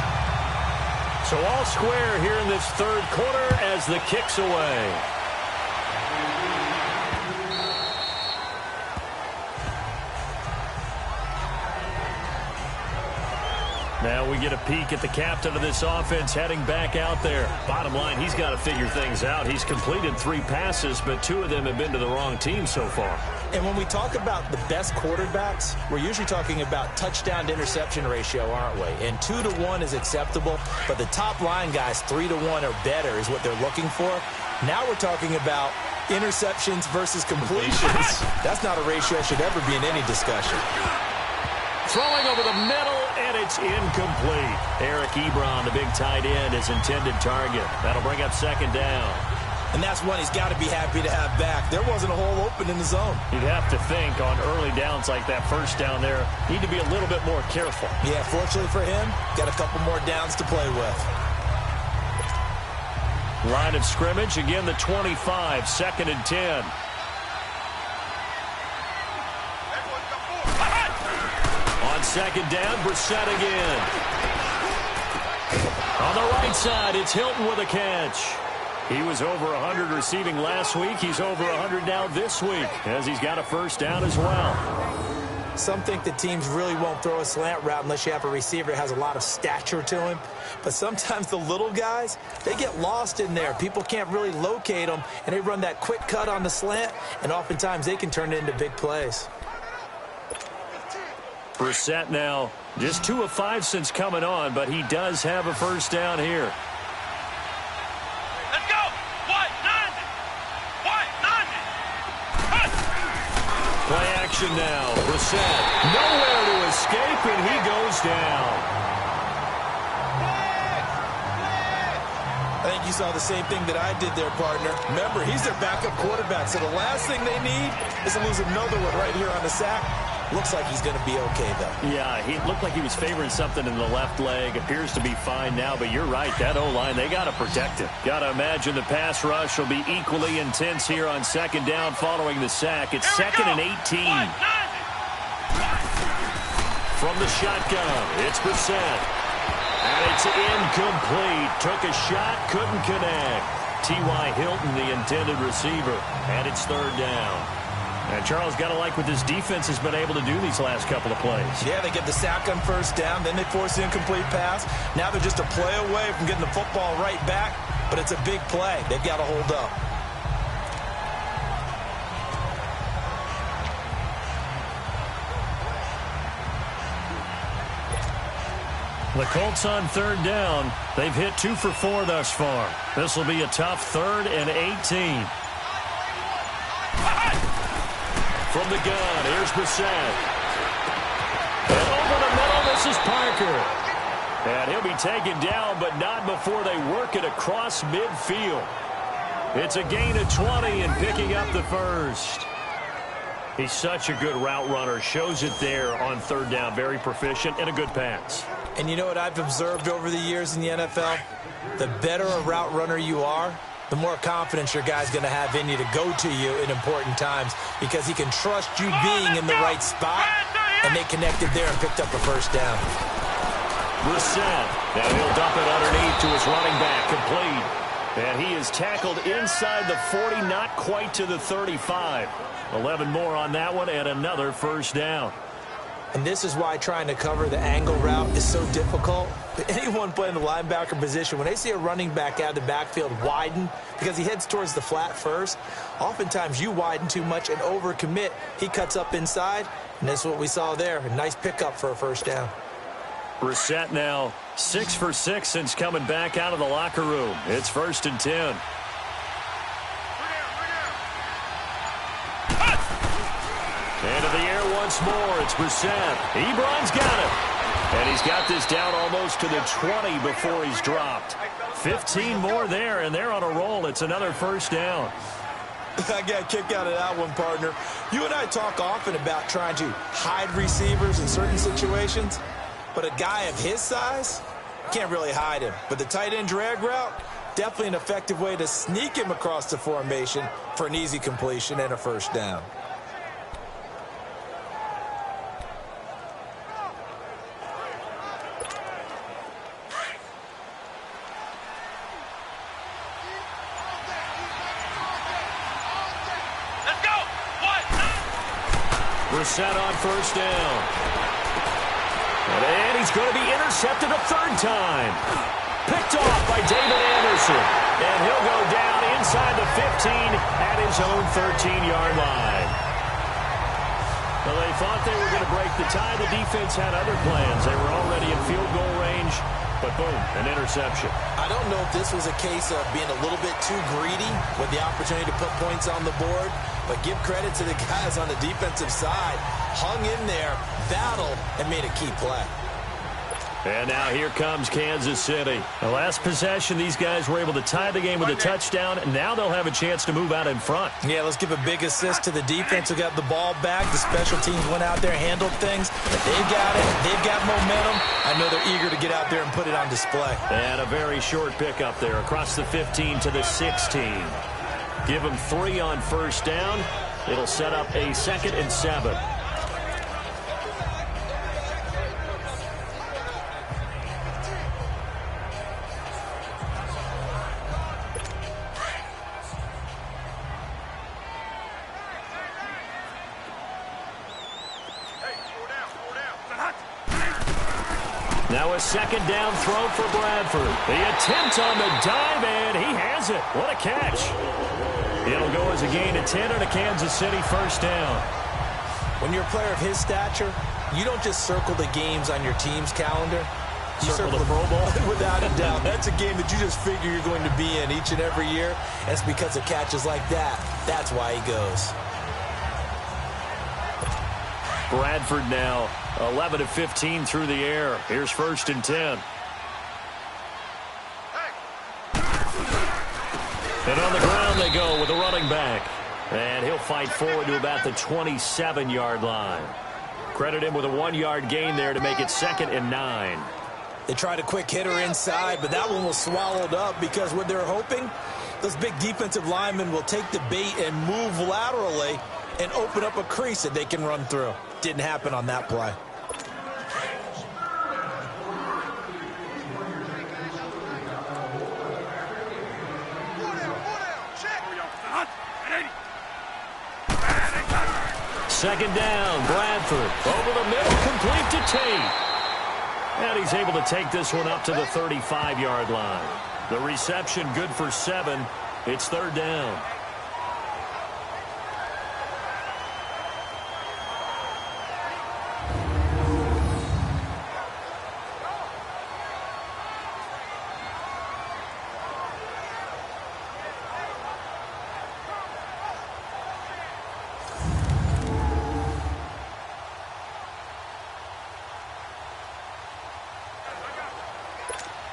So all square here in this 3rd quarter as the kick's away. Now we get a peek at the captain of this offense heading back out there. Bottom line, he's got to figure things out. He's completed 3 passes, but 2 of them have been to the wrong team so far. And when we talk about the best quarterbacks, we're usually talking about touchdown to interception ratio, aren't we? And 2 to 1 is acceptable, but the top line guys, 3 to 1 or better is what they're looking for. Now we're talking about interceptions versus completions. That's not a ratio that should ever be in any discussion. Throwing over the middle, and it's incomplete. Eric Ebron, the big tight end, his intended target. That'll bring up 2nd down. And that's one he's got to be happy to have back. There wasn't a hole open in the zone. You'd have to think on early downs like that 1st down there, need to be a little bit more careful. Yeah, fortunately for him, got a couple more downs to play with. Line of scrimmage, again the 25, 2nd and 10. On 2nd down, Brissett again. On the right side, it's Hilton with a catch. He was over 100 receiving last week. He's over 100 now this week, as he's got a first down as well. Some think that teams really won't throw a slant route unless you have a receiver that has a lot of stature to him. But sometimes the little guys, they get lost in there. People can't really locate them, and they run that quick cut on the slant, and oftentimes they can turn it into big plays. Brissett now, just 2 of 5 since coming on, but he does have a first down here. Let's go. What? None. Play action now. Brissett nowhere to escape, and he goes down. I think you saw the same thing that I did there, partner. Remember, he's their backup quarterback, so the last thing they need is to lose another one right here on the sack. Looks like he's going to be okay, though. Yeah, he looked like he was favoring something in the left leg. Appears to be fine now, but you're right. That O-line, they got to protect him. Got to imagine the pass rush will be equally intense here on second down following the sack. It's second and 18. From the shotgun, it's Brissett. And it's incomplete. Took a shot, couldn't connect. T.Y. Hilton, the intended receiver. And it's third down. And Charles, got to like what this defense has been able to do these last couple of plays. Yeah, they get the sack on first down, then they force the incomplete pass. Now they're just a play away from getting the football right back, but it's a big play. They've got to hold up. The Colts on third down. They've hit 2 for 4 thus far. This will be a tough 3rd and 18. From the gun, here's Brissett. And over the middle, this is Parker. And he'll be taken down, but not before they work it across midfield. It's a gain of 20 and picking up the first. He's such a good route runner. Shows it there on third down. Very proficient and a good pass. And you know what I've observed over the years in the NFL? The better a route runner you are, the more confidence your guy's going to have in you to go to you in important times because he can trust you being in the right spot, and they connected there and picked up a first down. Brissett, and he'll dump it underneath to his running back, complete. And he is tackled inside the 40, not quite to the 35. 11 more on that one, and another first down. And this is why trying to cover the angle route is so difficult. Anyone playing the linebacker position, when they see a running back out of the backfield widen because he heads towards the flat first, oftentimes you widen too much and overcommit. He cuts up inside, and that's what we saw there. A nice pickup for a first down. Brissett now 6 for 6 since coming back out of the locker room. It's 1st and 10. Into the air once more. It's Brissett. Ebron's got it. And he's got this down almost to the 20 before he's dropped. 15 more there, and they're on a roll. It's another first down. I got a kick out of that one, partner. You and I talk often about trying to hide receivers in certain situations, but a guy of his size, can't really hide him. But the tight end drag route, definitely an effective way to sneak him across the formation for an easy completion and a first down. Brissett on first down. And he's going to be intercepted a third time. Picked off by David Anderson. And he'll go down inside the 15 at his own 13-yard line. Well, they thought they were going to break the tie. The defense had other plans. They were already in field goal range. But boom, an interception. I don't know if this was a case of being a little bit too greedy with the opportunity to put points on the board, but give credit to the guys on the defensive side. Hung in there, battled, and made a key play. And now here comes Kansas City. The last possession, these guys were able to tie the game with a touchdown, and now they'll have a chance to move out in front. Yeah, let's give a big assist to the defense who got the ball back. The special teams went out there, handled things. They've got it. They've got momentum. I know they're eager to get out there and put it on display. And a very short pickup there across the 15 to the 16. Give them 3 on first down. It'll set up a 2nd and 7. Now a second down throw for Bradford. The attempt on the dive, and he has it. What a catch. It'll go as a gain of 10 and a Kansas City first down. When you're a player of his stature, you don't just circle the games on your team's calendar. You circle the Pro Bowl. Without a doubt. That's a game that you just figure you're going to be in each and every year. And it's because of catches like that. That's why he goes. Bradford now 11 of 15 through the air. Here's 1st and 10. And on the ground they go with a running back. And he'll fight forward to about the 27-yard line. Credit him with a 1-yard gain there to make it 2nd and 9. They tried a quick hitter inside, but that one was swallowed up because what they're hoping, those big defensive linemen will take the bait and move laterally and open up a crease that they can run through. Didn't happen on that play. Second down, Bradford. Over the middle, complete to Tate. And he's able to take this one up to the 35-yard line. The reception good for 7. It's 3rd down.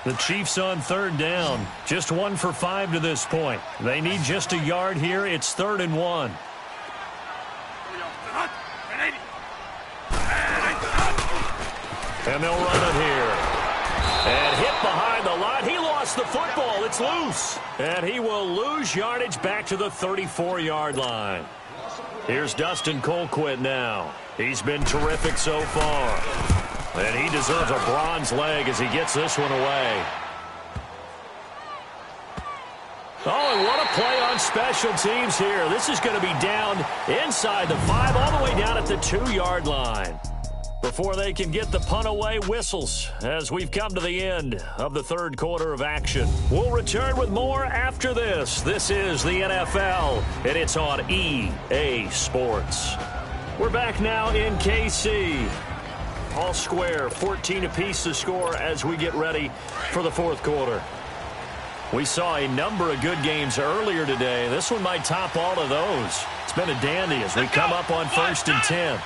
The Chiefs on 3rd down. Just 1 for 5 to this point. They need just a yard here. It's 3rd and 1. And they'll run it here. And hit behind the line. He lost the football. It's loose. And he will lose yardage back to the 34-yard line. Here's Dustin Colquitt now. He's been terrific so far. And he deserves a bronze leg as he gets this one away. Oh, and what a play on special teams here. This is going to be down inside the 5, all the way down at the 2-yard line. Before they can get the punt away, whistles as we've come to the end of the 3rd quarter of action. We'll return with more after this. This is the NFL, and it's on EA Sports. We're back now in KC. All square, 14 apiece to score as we get ready for the 4th quarter. We saw a number of good games earlier today. This one might top all of those. It's been a dandy as we come up on 1st and 10.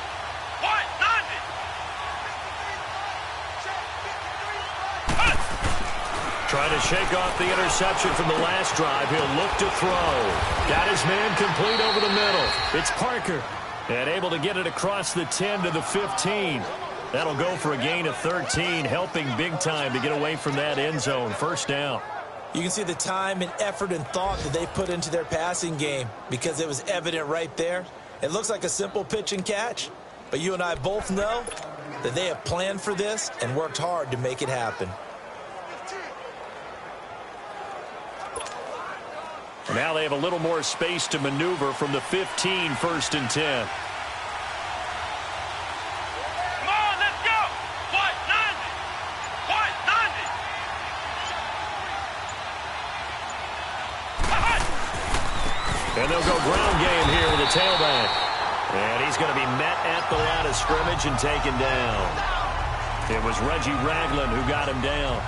Trying to shake off the interception from the last drive. He'll look to throw. Got his man complete over the middle. It's Parker. And able to get it across the 10 to the 15. That'll go for a gain of 13, helping big time to get away from that end zone. 1st down. You can see the time and effort and thought that they put into their passing game because it was evident right there. It looks like a simple pitch and catch, but you and I both know that they have planned for this and worked hard to make it happen. Now they have a little more space to maneuver from the 15, 1st and 10. And they'll go ground game here with a tailback. And he's going to be met at the line of scrimmage and taken down. It was Reggie Ragland who got him down.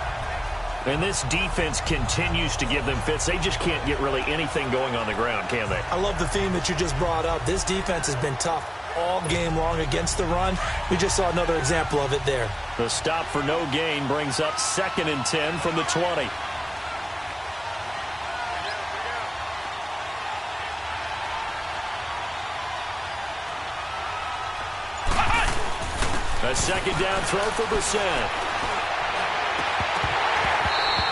And this defense continues to give them fits. They just can't get really anything going on the ground, can they? I love the theme that you just brought up. This defense has been tough all game long against the run. We just saw another example of it there. The stop for no gain brings up 2nd and 10 from the 20. A second down throw for Brissett.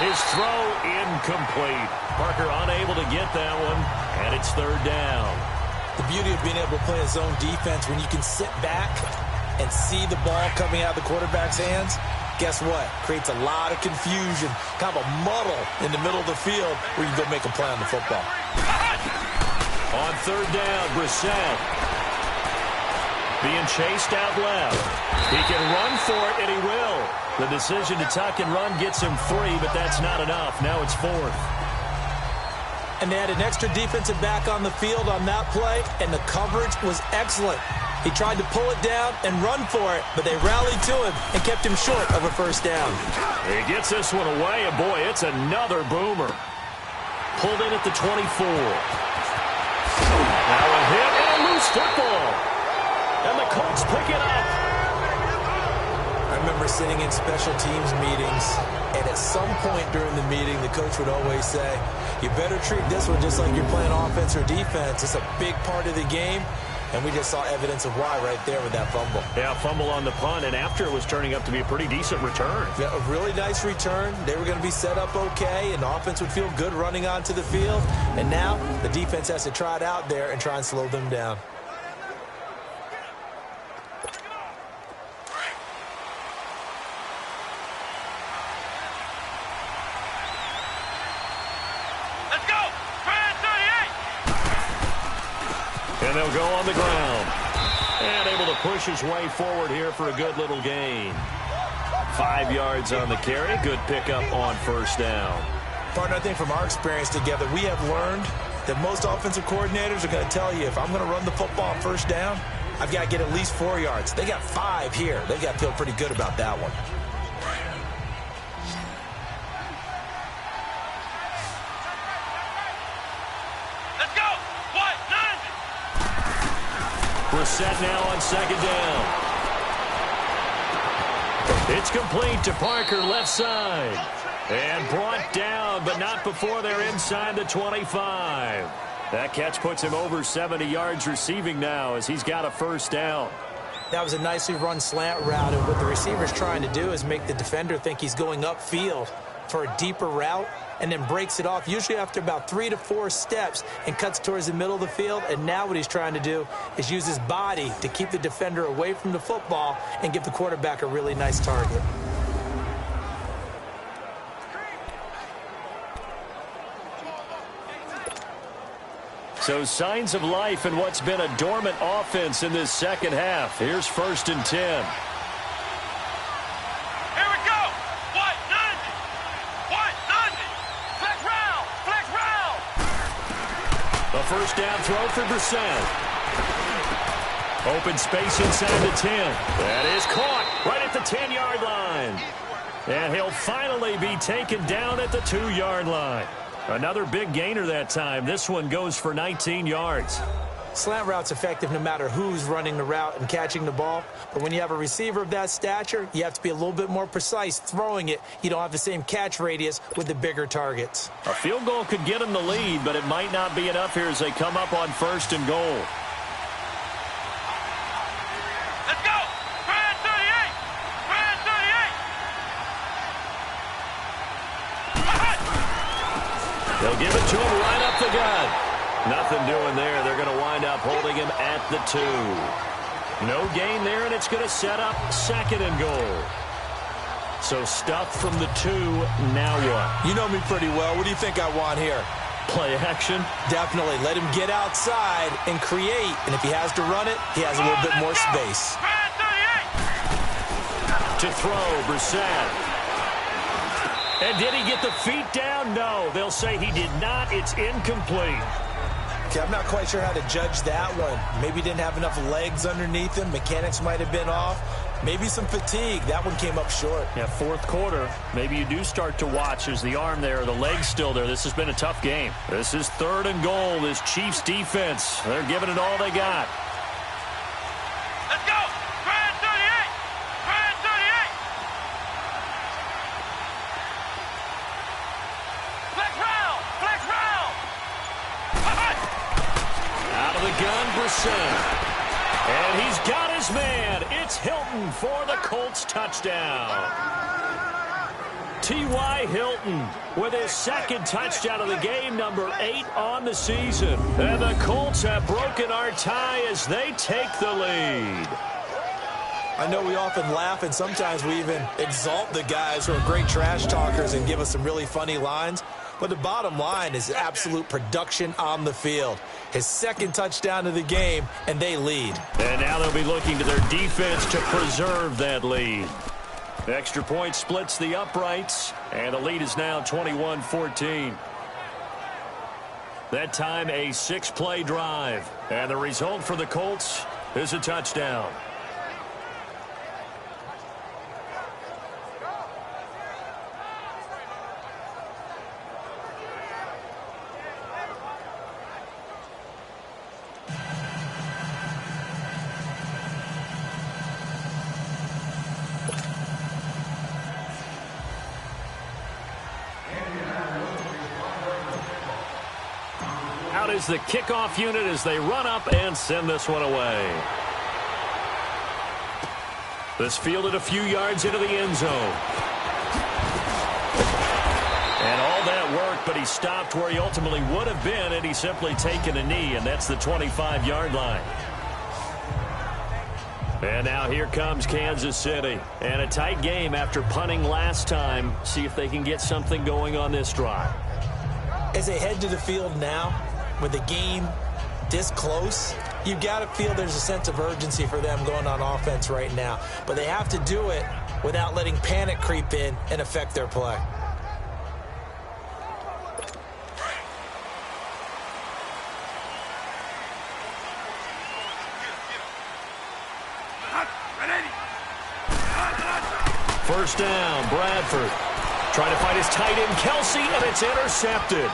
His throw incomplete. Parker unable to get that one, and it's 3rd down. The beauty of being able to play a zone defense when you can sit back and see the ball coming out of the quarterback's hands, guess what? Creates a lot of confusion, kind of a muddle in the middle of the field where you can go make a play on the football. On 3rd down, Brissett. being chased out left. He can run for it, and he will. The decision to tuck and run gets him 3, but that's not enough. Now it's 4th. And they had an extra defensive back on the field on that play, and the coverage was excellent. He tried to pull it down and run for it, but they rallied to him and kept him short of a first down. He gets this one away, and boy, it's another boomer. Pulled in at the 24. Now a hit and a loose football. And the Colts pick it up. I remember sitting in special teams meetings, and at some point during the meeting, the coach would always say, you better treat this one just like you're playing offense or defense. It's a big part of the game. And we just saw evidence of why right there with that fumble. Yeah, fumble on the punt, and after it was turning up to be a pretty decent return. Yeah, a really nice return. They were going to be set up okay, and the offense would feel good running onto the field. And now the defense has to try it out there and try and slow them down. And they'll go on the ground. And able to push his way forward here for a good little gain. 5 yards on the carry. Good pickup on first down. Partner, I think from our experience together, we have learned that most offensive coordinators are going to tell you, if I'm going to run the football on first down, I've got to get at least 4 yards. They got 5 here. They've got to feel pretty good about that one. Set now on second down. It's complete to Parker, left side. And brought down, but not before they're inside the 25. That catch puts him over 70 yards receiving now as he's got a first down. That was a nicely run slant route, and what the receiver's trying to do is make the defender think he's going upfield for a deeper route, and then breaks it off, usually after about 3 to 4 steps, and cuts towards the middle of the field. And now what he's trying to do is use his body to keep the defender away from the football and give the quarterback a really nice target. So signs of life in what's been a dormant offense in this second half. Here's 1st and 10. A first down throw for Brissett. Open space inside the 10. That is caught right at the 10-yard line. And he'll finally be taken down at the 2-yard line. Another big gainer that time. This one goes for 19 yards. Slant route's effective no matter who's running the route and catching the ball. But when you have a receiver of that stature, you have to be a little bit more precise throwing it. You don't have the same catch radius with the bigger targets. A field goal could get them the lead, but it might not be enough here as they come up on 1st and goal. Let's go! Brand 38! Brand 38! They'll give it to him right up the gut. Nothing doing there. They're going to wind up holding him at the 2. No gain there, and it's going to set up 2nd and goal. So stuff from the 2. Now what? You know me pretty well. What do you think I want here? Play action? Definitely. Let him get outside and create. And if he has to run it, he has a little bit more space. To throw, Brissett. And did he get the feet down? No. They'll say he did not. It's incomplete. Okay, I'm not quite sure how to judge that one. Maybe he didn't have enough legs underneath him. Mechanics might have been off. Maybe some fatigue. That one came up short. Yeah, 4th quarter. Maybe you do start to watch. Is the arm there, the leg's still there? This has been a tough game. This is 3rd and goal. This Chiefs defense, they're giving it all they got. Let's go! Brand 38! Brand 38! Flex round! Flex round! Out of the gun, Brissett. And he's got his man. It's Hilton for the Colts touchdown. T.Y. Hilton with his 2nd touchdown of the game, number 8 on the season. And the Colts have broken our tie as they take the lead. I know we often laugh, and sometimes we even exalt the guys who are great trash talkers and give us some really funny lines. But the bottom line is absolute production on the field. His second touchdown of the game, and they lead. And now they'll be looking to their defense to preserve that lead. Extra point splits the uprights, and the lead is now 21-14. That time, a 6-play drive. And the result for the Colts is a touchdown. Out is the kickoff unit as they run up and send this one away. This fielded a few yards into the end zone. And all that work, but he stopped where he ultimately would have been, and he's simply taken a knee, and that's the 25-yard line. And now here comes Kansas City. And a tight game after punting last time. See if they can get something going on this drive. As they head to the field now, with the game this close, you've got to feel there's a sense of urgency for them going on offense right now. But they have to do it without letting panic creep in and affect their play. First down, Bradford. Trying to find his tight end, Kelsey, and it's intercepted.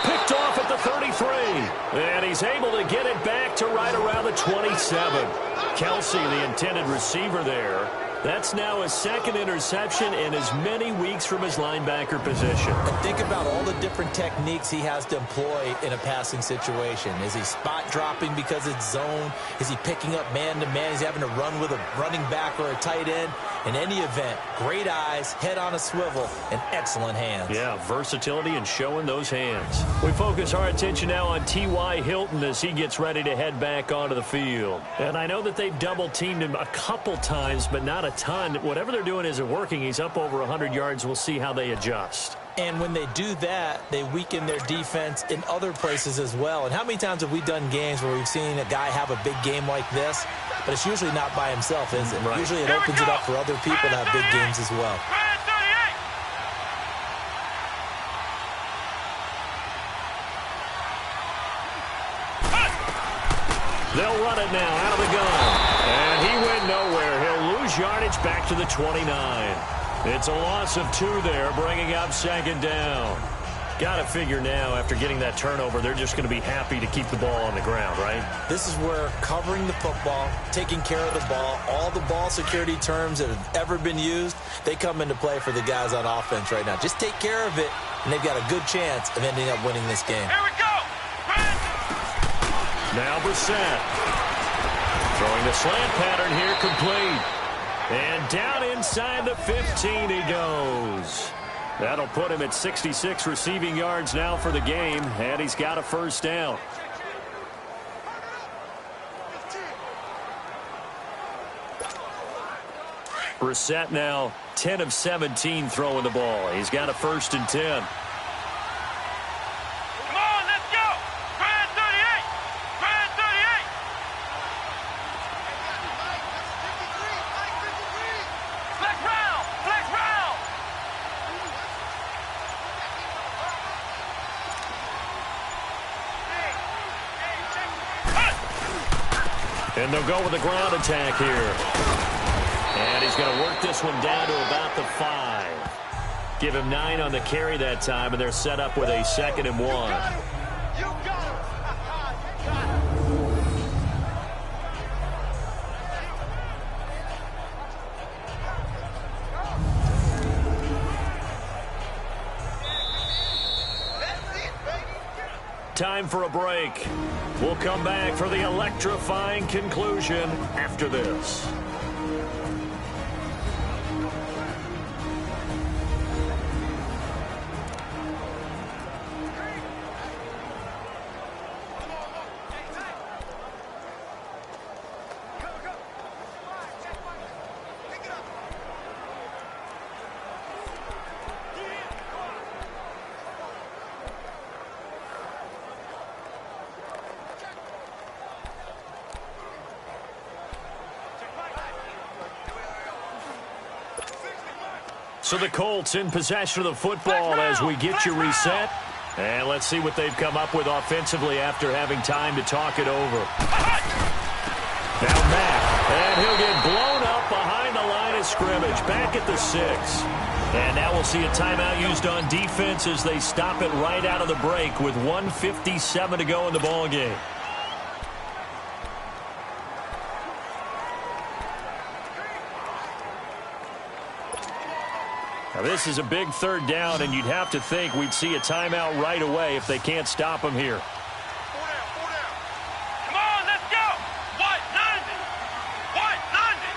Picked off at the 33. And he's able to get it back to right around the 27. Kelsey, the intended receiver there. That's now his second interception in as many weeks from his linebacker position. And think about all the different techniques he has to employ in a passing situation. Is he spot dropping because it's zone? Is he picking up man-to-man? Is he having to run with a running back or a tight end? In any event, great eyes, head on a swivel, and excellent hands. Yeah, versatility and showing those hands. We focus our attention now on T.Y. Hilton as he gets ready to head back onto the field. And I know that they've double-teamed him a couple times, but not a ton. Whatever they're doing isn't working. He's up over 100 yards. We'll see how they adjust. And when they do that, they weaken their defense in other places as well. And how many times have we done games where we've seen a guy have a big game like this? But it's usually not by himself, is it? Right. Usually it opens it up for other people to have big games as well. They'll run it now out of the gun. And he went nowhere. He'll lose yardage back to the 29. It's a loss of 2 there, bringing up second down. Got to figure now, after getting that turnover, they're just going to be happy to keep the ball on the ground, right? This is where covering the football, taking care of the ball, all the ball security terms that have ever been used, they come into play for the guys on offense right now. Just take care of it, and they've got a good chance of ending up winning this game. Here we go. Now Brissett. Throwing the slant pattern here, complete. And down inside the 15 he goes. That'll put him at 66 receiving yards now for the game, and he's got a first down. Brissett now 10 of 17 throwing the ball. He's got a 1st and 10. Come on, let's go. Grand 38. Grand 38. Flex round. Flex round. And they'll go with the ground attack here. And he's going to work this one down to about the 5. Give him 9 on the carry that time, and they're set up with a 2nd and 1. You got him. Time for a break. We'll come back for the electrifying conclusion after this. So the Colts in possession of the football as we get you reset. And let's see what they've come up with offensively after having time to talk it over. Now Matt, and he'll get blown up behind the line of scrimmage, back at the 6. And now we'll see a timeout used on defense as they stop it right out of the break with 1:57 to go in the ballgame. Now this is a big third down, and you'd have to think we'd see a timeout right away if they can't stop them here. 4 down. Come on, let's go. What? 90. What? 90.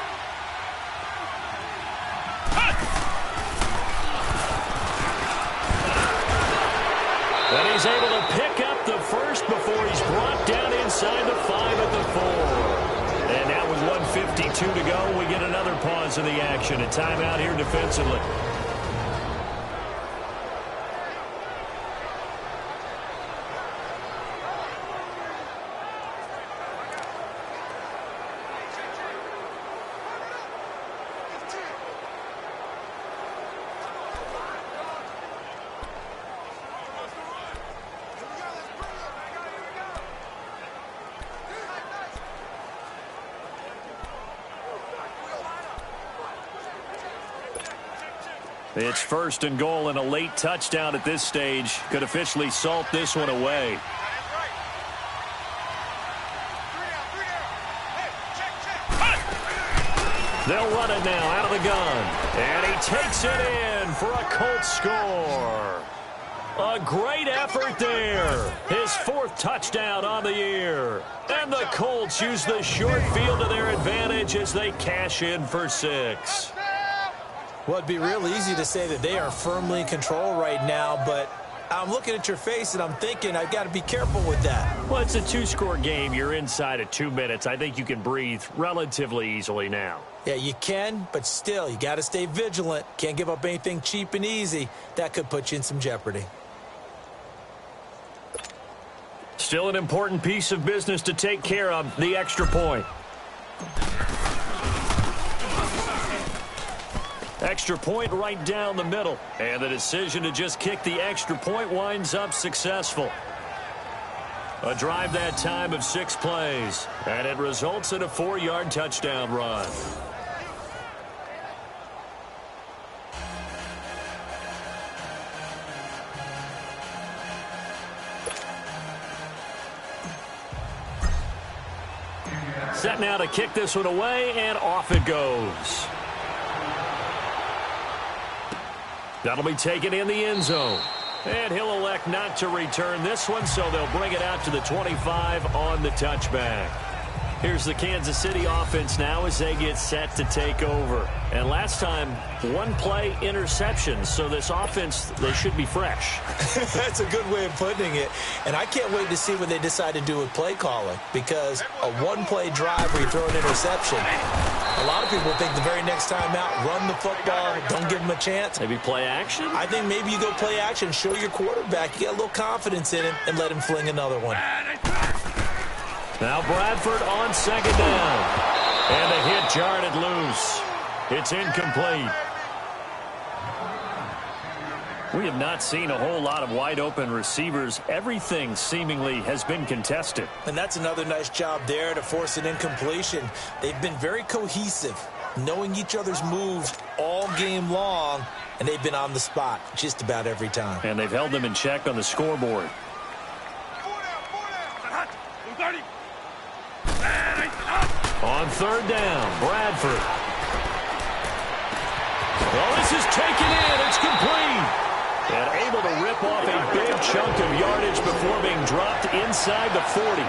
And he's able to pick up the first before he's brought down inside the 5 at the 4. And now with 1:52 to go, we get another pause in the action. A timeout here defensively. It's 1st and goal, and a late touchdown at this stage could officially salt this one away. They'll run it now out of the gun. And he takes it in for a Colts score. A great effort there. His 4th touchdown on the year. And the Colts use the short field to their advantage as they cash in for 6. Well, it'd be real easy to say that they are firmly in control right now, but I'm looking at your face and I'm thinking I've got to be careful with that. Well, it's a 2-score game. You're inside of 2 minutes. I think you can breathe relatively easily now. Yeah, you can, but still, you got to stay vigilant. Can't give up anything cheap and easy. That could put you in some jeopardy. Still an important piece of business to take care of, the extra point. Extra point right down the middle. And the decision to just kick the extra point winds up successful. A drive that time of 6 plays. And it results in a 4-yard touchdown run. Set now to kick this one away, and off it goes. That'll be taken in the end zone. And he'll elect not to return this one, so they'll bring it out to the 25 on the touchback. Here's the Kansas City offense now as they get set to take over. And last time, 1-play interception, so this offense, they should be fresh. That's a good way of putting it. And I can't wait to see what they decide to do with play calling, because a 1-play drive where you throw an interception, a lot of people think the very next time out, run the football, don't give them a chance. Maybe play action? I think maybe you go play action, show your quarterback, you get a little confidence in him, and let him fling another one. Now Bradford on 2nd down. And the hit jarred it loose. It's incomplete. We have not seen a whole lot of wide-open receivers. Everything seemingly has been contested. And that's another nice job there to force an incompletion. They've been very cohesive, knowing each other's moves all game long, and they've been on the spot just about every time. And they've held them in check on the scoreboard. 4 down. On 3rd down, Bradford. Well, this is taken in. It's complete. And able to rip off a big chunk of yardage before being dropped inside the 40.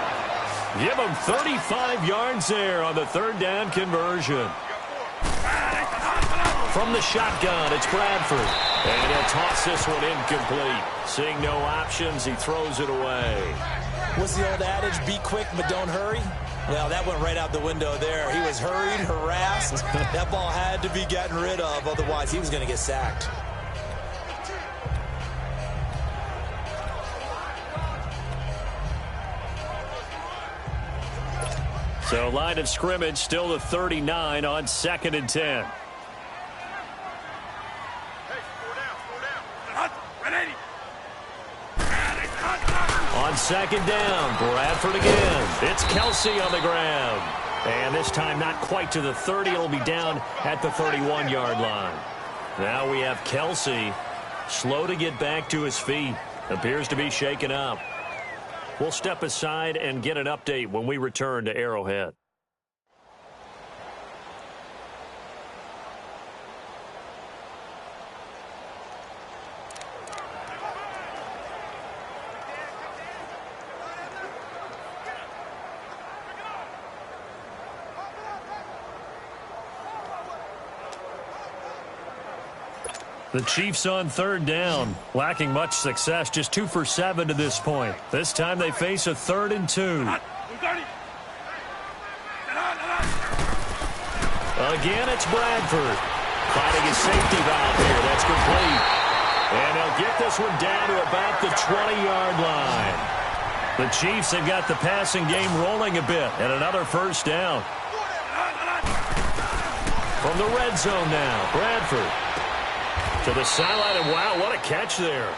Give them 35 yards there on the 3rd down conversion. From the shotgun, it's Bradford. And he'll toss this one incomplete. Seeing no options, he throws it away. What's the old adage, be quick but don't hurry? Well, that went right out the window there. He was hurried, harassed. That ball had to be gotten rid of, otherwise he was going to get sacked. So line of scrimmage still the 39 on 2nd and 10. On second down, Bradford again. It's Kelsey on the ground. And this time not quite to the 30. It'll be down at the 31-yard line. Now we have Kelsey slow to get back to his feet. Appears to be shaken up. We'll step aside and get an update when we return to Arrowhead. The Chiefs on third down, lacking much success, just 2 for 7 to this point. This time they face a 3rd and 2. Again, it's Bradford finding his safety valve here. That's complete. And they'll get this one down to about the 20-yard line. The Chiefs have got the passing game rolling a bit, and another first down. From the red zone now, Bradford to the sideline, and wow, what a catch there.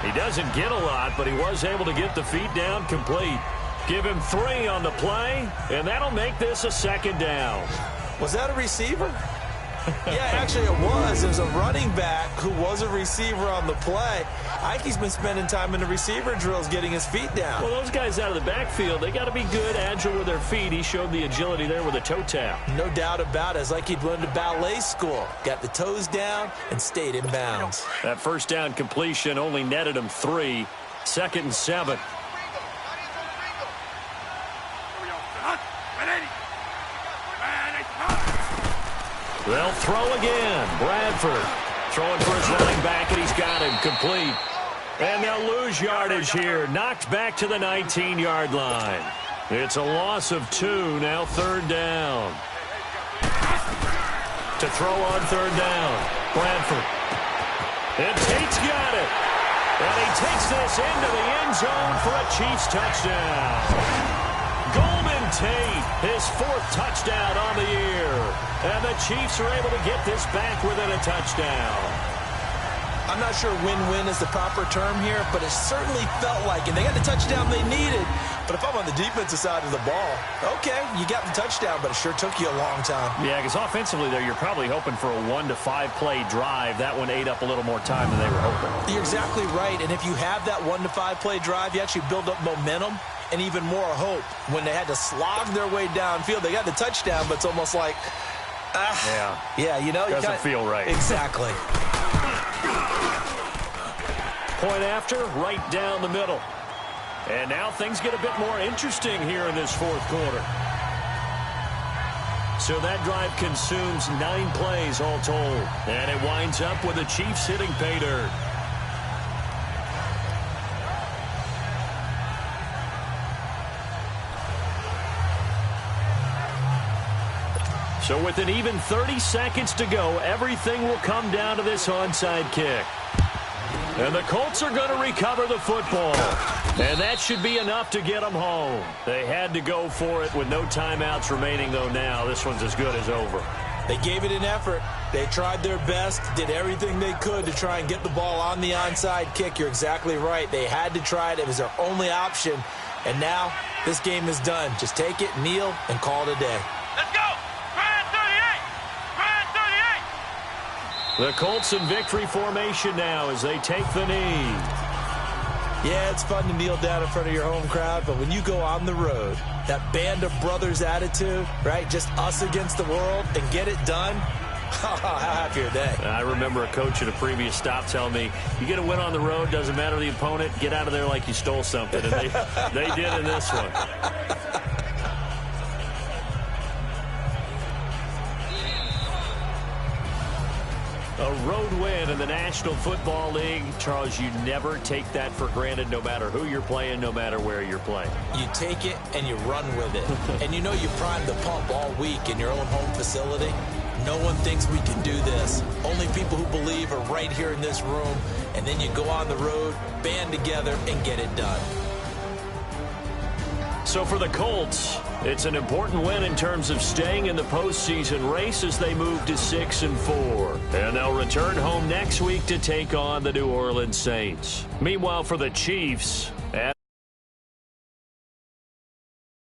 He doesn't get a lot, but he was able to get the feet down complete. Give him 3 on the play, and that'll make this a 2nd down. Was that a receiver? Yeah, actually it was. It was a running back who was a receiver on the play. I think he's been spending time in the receiver drills getting his feet down. Well, those guys out of the backfield, they got to be good, agile with their feet. He showed the agility there with a toe tap. No doubt about it. It's like he'd learned to ballet school. Got the toes down and stayed in bounds. That first down completion only netted him 3. 2nd and 7. They'll throw again. Bradford throwing for his running back, and he's got him complete. And they'll lose yardage here. Knocked back to the 19-yard line. It's a loss of 2. Now 3rd down. To throw on 3rd down. Bradford. And Tate's got it. And he takes this into the end zone for a Chiefs touchdown. Tate, his 4th touchdown on the year. And the Chiefs are able to get this back within a touchdown. I'm not sure win-win is the proper term here, but it certainly felt like it. They got the touchdown they needed. But if I'm on the defensive side of the ball, okay, you got the touchdown, but it sure took you a long time. Yeah, because offensively there, you're probably hoping for a 1 to 5 play drive. That one ate up a little more time than they were hoping. You're exactly right. And if you have that 1 to 5 play drive, you actually build up momentum and even more hope. When they had to slog their way downfield, they got the touchdown, but it's almost like, yeah, you know, doesn't feel right. Exactly. Point after, right down the middle. And now things get a bit more interesting here in this 4th quarter. So that drive consumes 9 plays all told. And it winds up with the Chiefs hitting pay dirt. So with an even 30 seconds to go, everything will come down to this onside kick. And the Colts are going to recover the football. And that should be enough to get them home. They had to go for it with no timeouts remaining, though now this one's as good as over. They gave it an effort. They tried their best, did everything they could to try and get the ball on the onside kick. You're exactly right. They had to try it. It was their only option. And now this game is done. Just take it, kneel, and call it a day. Let's go! The Colts in victory formation now as they take the knee. Yeah, it's fun to kneel down in front of your home crowd, but when you go on the road, that band of brothers attitude, right, just us against the world, and get it done, how happy are they? I remember a coach at a previous stop telling me, you get a win on the road, doesn't matter the opponent, get out of there like you stole something. And they did in this one. A road win in the National Football League. Charles, you never take that for granted no matter who you're playing, no matter where you're playing. You take it and you run with it. And you know you primed the pump all week in your own home facility. No one thinks we can do this. Only people who believe are right here in this room. And then you go on the road, band together, and get it done. So for the Colts, it's an important win in terms of staying in the postseason race as they move to 6-4. And they'll return home next week to take on the New Orleans Saints. Meanwhile, for the Chiefs,